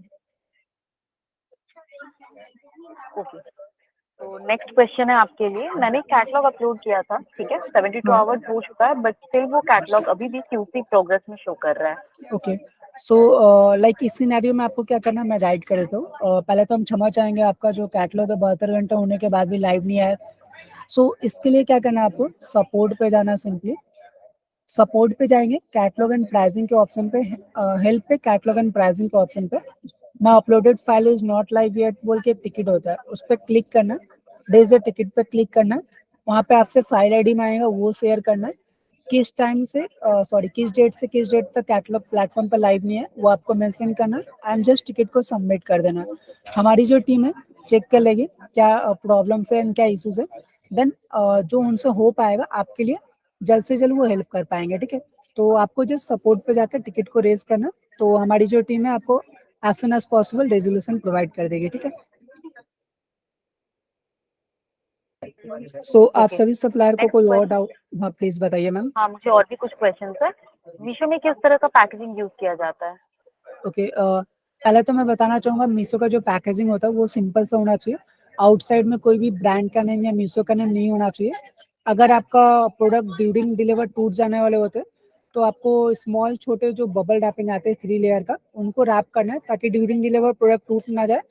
ओके। तो नेक्स्ट क्वेश्चन है आपके लिए। मैंने कैटलॉग अपलोड किया था, ठीक है, 72 हाँ, आवर्स हो चुका है, बट स्टिल वो कैटलॉग अभी भी क्यूसी प्रोग्रेस में शो कर रहा है। ओके। सो लाइक इस सिनेरियो में आपको क्या करना है, मैं गाइड कर देता हूँ। पहले तो हम क्षमा चाहेंगे, आपका जो कैटलॉग है 72 घंटे होने के बाद भी लाइव नहीं आया। सो इसके लिए क्या करना है, आपको सपोर्ट पे जाना है। सिंपली सपोर्ट पे जाएंगे, कैटलॉग एंड प्राइसिंग के ऑप्शन पे, हेल्प पे कैटलॉग एंड प्राइसिंग के ऑप्शन पे my uploaded file is not live yet बोल के एक टिकट होता है, उस पर क्लिक करना, डेज ए टिकट पे क्लिक करना, वहाँ पे आपसे फाइल आईडी मांगेगा, वो शेयर करना है। किस टाइम से किस डेट से किस डेट तक कैटलॉग प्लेटफॉर्म पर लाइव नहीं है वो आपको मेंशन करना एंड जस्ट टिकट को सबमिट कर देना। हमारी जो टीम है चेक कर लेगी क्या प्रॉब्लम्स है एंड क्या इश्यूज है, देन जो उनसे हो पाएगा आपके लिए जल्द से जल्द वो हेल्प कर पाएंगे। ठीक है, तो आपको जस्ट सपोर्ट पे जाकर टिकट को रेज करना, तो हमारी जो टीम है आपको as soon as possible resolution provide कर देगी। ठीक है, सो आप ओके। सभी सप्लायर को नेक्स्ट कोई और क्वेश्चन। डाउट, हाँ प्लीज बताइए मैम। हाँ, मुझे और भी कुछ क्वेश्चन है। मीशो में किस तरह का पैकेजिंग यूज किया जाता है? ओके, पहले तो मैं बताना चाहूंगा मीशो का जो पैकेजिंग होता है वो सिंपल सा होना चाहिए, आउटसाइड में कोई भी ब्रांड का नेम या मीशो का नेम नहीं होना चाहिए। अगर आपका प्रोडक्ट ड्यूरिंग डिलीवर टूट जाने वाले होते हैं तो आपको स्मॉल छोटे जो बबल रैपिंग आते हैं 3 लेयर का, उनको रैप करना है ताकि ड्यूरिंग डिलीवर प्रोडक्ट टूट ना जाए।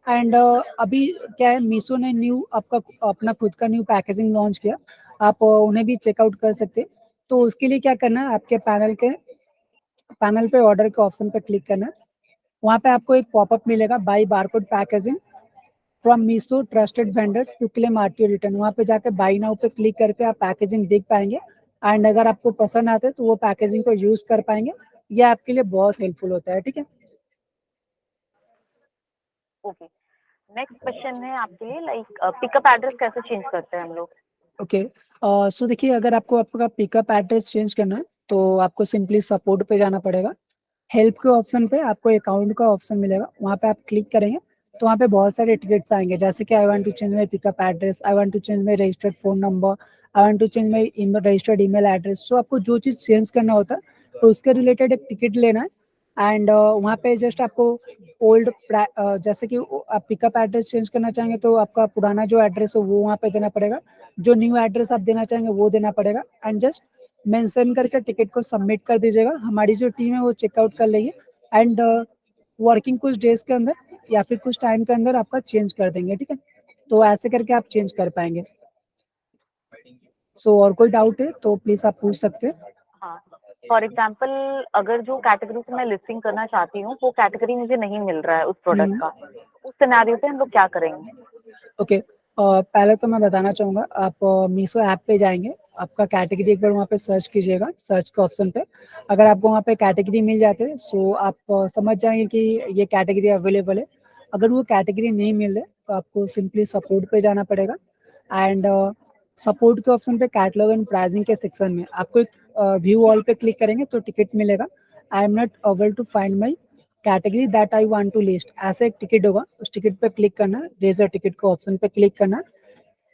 एंड अभी क्या है, मीशो ने न्यू आपका अपना खुद का न्यू पैकेजिंग लॉन्च किया, आप उन्हें भी चेकआउट कर सकते हैं। तो उसके लिए क्या करना है, आपके पैनल पे ऑर्डर के ऑप्शन पे क्लिक करना है, वहाँ पे आपको एक पॉपअप मिलेगा, buy barcode packaging from Meesho trusted vendor to claim RTO return, वहाँ पे जाकर बाई नाउ पे क्लिक करके आप पैकेजिंग देख पाएंगे एंड अगर आपको पसंद आते हैं तो वो पैकेजिंग को यूज कर पाएंगे, ये आपके लिए बहुत हेल्पफुल होता है। ठीक है, ओके। नेक्स्ट क्वेश्चन है आपके लिए, लाइक पिकअप एड्रेस कैसे चेंज करते हैं हम लोग? ओके। सो देखिए, अगर आपको आपका पिकअप एड्रेस चेंज करना है तो आपको सिंपली सपोर्ट पे जाना पड़ेगा, हेल्प के ऑप्शन पे आपको अकाउंट का ऑप्शन मिलेगा, वहाँ पे आप क्लिक करेंगे तो वहाँ पे बहुत सारे टिकट्स आएंगे, जैसे कि I want to change my pickup address, I want to change my registered phone number, I want to change my registered email address. So आपको जो चीज़ चेंज करना होता है तो उसके रिलेटेड एक टिकट लेना है एंड वहाँ पे जस्ट आपको ओल्ड जैसे कि आप पिकअप एड्रेस चेंज करना चाहेंगे तो आपका पुराना जो एड्रेस है वो वहाँ पे देना पड़ेगा, जो न्यू एड्रेस आप देना चाहेंगे वो देना पड़ेगा एंड जस्ट मेंशन करके टिकट को सबमिट कर दीजिएगा, हमारी जो टीम है वो चेकआउट कर लेगी एंड वर्किंग कुछ डेज के अंदर या फिर कुछ टाइम के अंदर आपका चेंज कर देंगे। ठीक है, तो ऐसे करके आप चेंज कर पाएंगे। सो और कोई डाउट है तो प्लीज आप पूछ सकते हैं। हाँ, फॉर एग्जाम्पल अगर जो कैटेगरी से मैं लिस्टिंग करना चाहती हूँ वो कैटेगरी मुझे नहीं मिल रहा है उस प्रोडक्ट का, उस सिनेरियो पे हम लोग क्या करेंगे? ओके, पहले तो मैं बताना चाहूँगा, आप मीशो ऐप पे जाएंगे, आपका कैटेगरी एक बार वहाँ पे सर्च कीजिएगा, सर्च के ऑप्शन पे अगर आपको वहाँ पे कैटेगरी मिल जाते हैं सो आप समझ जाएंगे कि ये कैटेगरी अवेलेबल है। अगर वो कैटेगरी नहीं मिल रहे तो आपको सिंपली सपोर्ट पे जाना पड़ेगा एंड सपोर्ट के ऑप्शन पे कैटलॉग एंड प्राइसिंग के सेक्शन में आपको एक व्यू ऑल पे क्लिक करेंगे तो टिकट मिलेगा, I am not able to find my category that I want to list, ऐसा एक टिकट होगा, उस टिकट पे क्लिक करना, रेजर टिकट को ऑप्शन पे क्लिक करना,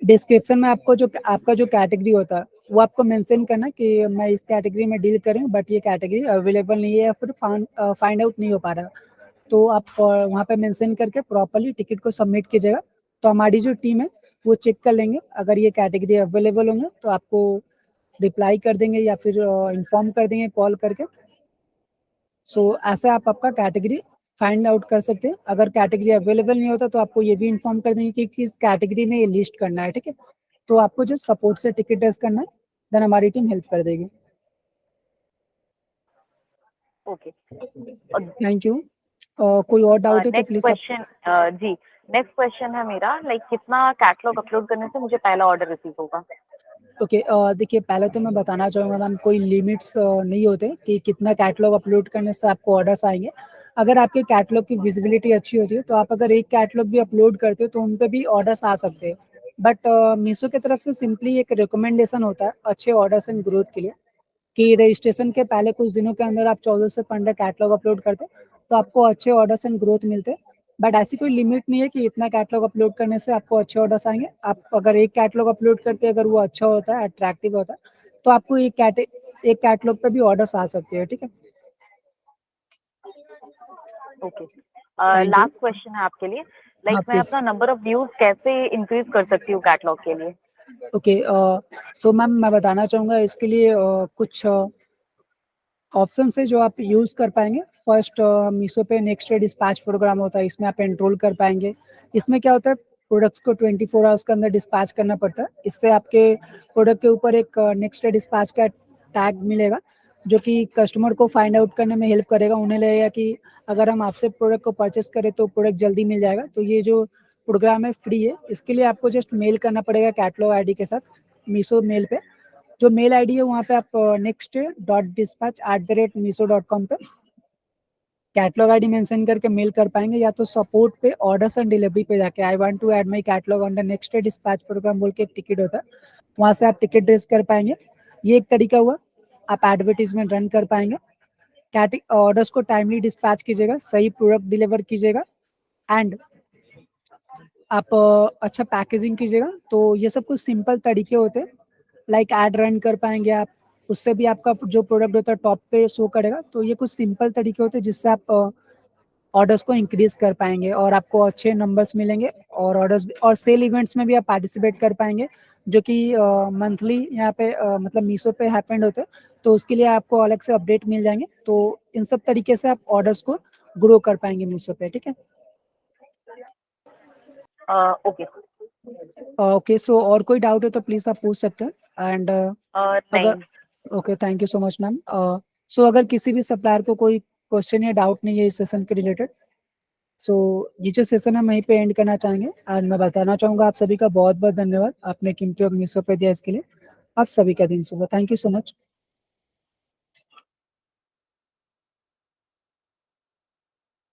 डिस्क्रिप्शन में आपको जो आपका जो कैटेगरी होता है वो आपको मेंशन करना कि मैं इस कैटेगरी में डील कर रही हूँ बट ये कैटेगरी अवेलेबल नहीं है या फिर फाइंड आउट नहीं हो पा रहा, तो आप वहाँ पे मेंशन करके प्रॉपरली टिकट को सबमिट कीजिएगा, तो हमारी जो टीम है वो चेक कर लेंगे, अगर ये कैटेगरी अवेलेबल होंगे तो आपको रिप्लाई कर देंगे या फिर इन्फॉर्म कर देंगे कॉल करके। सो ऐसे आप आपका कैटेगरी फाइंड आउट कर सकते हैं, अगर कैटेगरी अवेलेबल नहीं होता तो आपको ये भी इन्फॉर्म कर देंगे कि किस कैटेगरी में ये लिस्ट करना है। ठीक है, तो आपको जस्ट सपोर्ट से टिकट टेस्ट करना है, देन हमारी टीम हेल्प कर देगी। ओके। Thank you. कोई और डाउट है तो नेक्स्ट प्लीज आप। क्वेश्चन, जी, नेक्स्ट क्वेश्चन है मेरा, लाइक कितना कैटलॉग अपलोड करने से मुझे पहला ऑर्डर रिसीव होगा? ओके, देखिए पहले तो मैं बताना चाहूँगा मैम, कोई लिमिट्स नहीं होते कि कितना कैटलॉग अपलोड करने से आपको ऑर्डर्स आएंगे, अगर आपके कैटलॉग की विजिबिलिटी अच्छी होती है तो आप अगर एक कैटलॉग भी अपलोड करते हो तो उन पे भी ऑर्डर्स आ सकते हैं, बट मीशो की तरफ से सिंपली एक रिकमेंडेशन होता है अच्छे ऑर्डर्स एंड ग्रोथ के लिए कि रजिस्ट्रेशन के पहले कुछ दिनों के अंदर आप 14 से 15 कैटलॉग अपलोड करते तो आपको अच्छे ऑर्डर्स एंड ग्रोथ मिलते हैं। बट ऐसी कोई लिमिट नहीं है कि इतना कैटलॉग अपलोड करने से आपको अच्छे ऑर्डर्स आएंगे। आप अगर एक कैटलॉग अपलोड करते हैं, अगर वो अच्छा होता है, अट्रैक्टिव होता है, तो आपको एक कैटलॉग पे भी ऑर्डर्स आ सकते हैं, ठीक है। Okay, thank you. Last question है आपके लिए, हाँ लाइक मैं प्लीज। अपना नंबर ऑफ व्यूज कैसे इंक्रीज कर सकती हूँ कैटलॉग के लिए? ओके, सो मैम मैं बताना चाहूँगा इसके लिए कुछ ऑप्शन है जो आप यूज़ कर पाएंगे। फर्स्ट, मीशो पे नेक्स्ट डे डिस्पैच प्रोग्राम होता है, इसमें आप एनरोल कर पाएंगे। इसमें क्या होता है, प्रोडक्ट्स को 24 आवर्स के अंदर डिस्पैच करना पड़ता है। इससे आपके प्रोडक्ट के ऊपर एक नेक्स्ट डे डिस्पैच का टैग मिलेगा, जो कि कस्टमर को फाइंड आउट करने में हेल्प करेगा। उन्हें लगेगा कि अगर हम आपसे प्रोडक्ट को परचेस करें तो प्रोडक्ट जल्दी मिल जाएगा। तो ये जो प्रोग्राम है फ्री है। इसके लिए आपको जस्ट मेल करना पड़ेगा कैटलॉग आईडी के साथ मीशो मेल पे। जो मेल आईडी है वहाँ पे आप next.dispatch@meesho.com पे कैटलॉग आईडी मेंशन करके मेल कर पाएंगे, या तो सपोर्ट पे ऑर्डर्स एंड डिलीवरी पे जाके I want to add my catalogue under next day dispatch program बोल के एक टिकट होता है, वहाँ से आप टिकट रेज कर पाएंगे। ये एक तरीका हुआ। आप एडवर्टीजमेंट रन कर पाएंगे। ऑर्डर्स को टाइमली डिस्पैच कीजिएगा, सही प्रोडक्ट डिलीवर कीजिएगा, एंड आप अच्छा पैकेजिंग कीजिएगा। तो ये सब कुछ सिंपल तरीके होते हैं। लाइक ऐड रन कर पाएंगे आप, उससे भी आपका जो प्रोडक्ट होता है टॉप पे शो करेगा। तो ये कुछ सिंपल तरीके होते हैं जिससे आप ऑर्डर्स को इंक्रीज कर पाएंगे और आपको अच्छे नंबर्स मिलेंगे, और ऑर्डर्स और सेल इवेंट्स में भी आप पार्टिसिपेट कर पाएंगे, जो कि मंथली यहाँ पे मतलब मीशो पे हैपेंड होते हैं। तो उसके लिए आपको अलग से अपडेट मिल जाएंगे। तो इन सब तरीके से आप ऑर्डर्स को ग्रो कर पाएंगे मीशो पे, ठीक है। ओके। ओके, सो और कोई डाउट है तो प्लीज आप पूछ सकते हैं। एंड अगर नहीं। Okay, thank you so much ma'am. So अगर किसी भी सप्लायर को कोई क्वेश्चन या डाउट नहीं है इस सेशन के रिलेटेड, सो ये जो सेशन हम वहीं पे एंड करना चाहेंगे। एंड मैं बताना चाहूँगा आप सभी का बहुत बहुत धन्यवाद, आपने कीमती वक्त मीशो पे दिया इसके लिए। आप सभी का दिन शुभ हो। Thank you so much.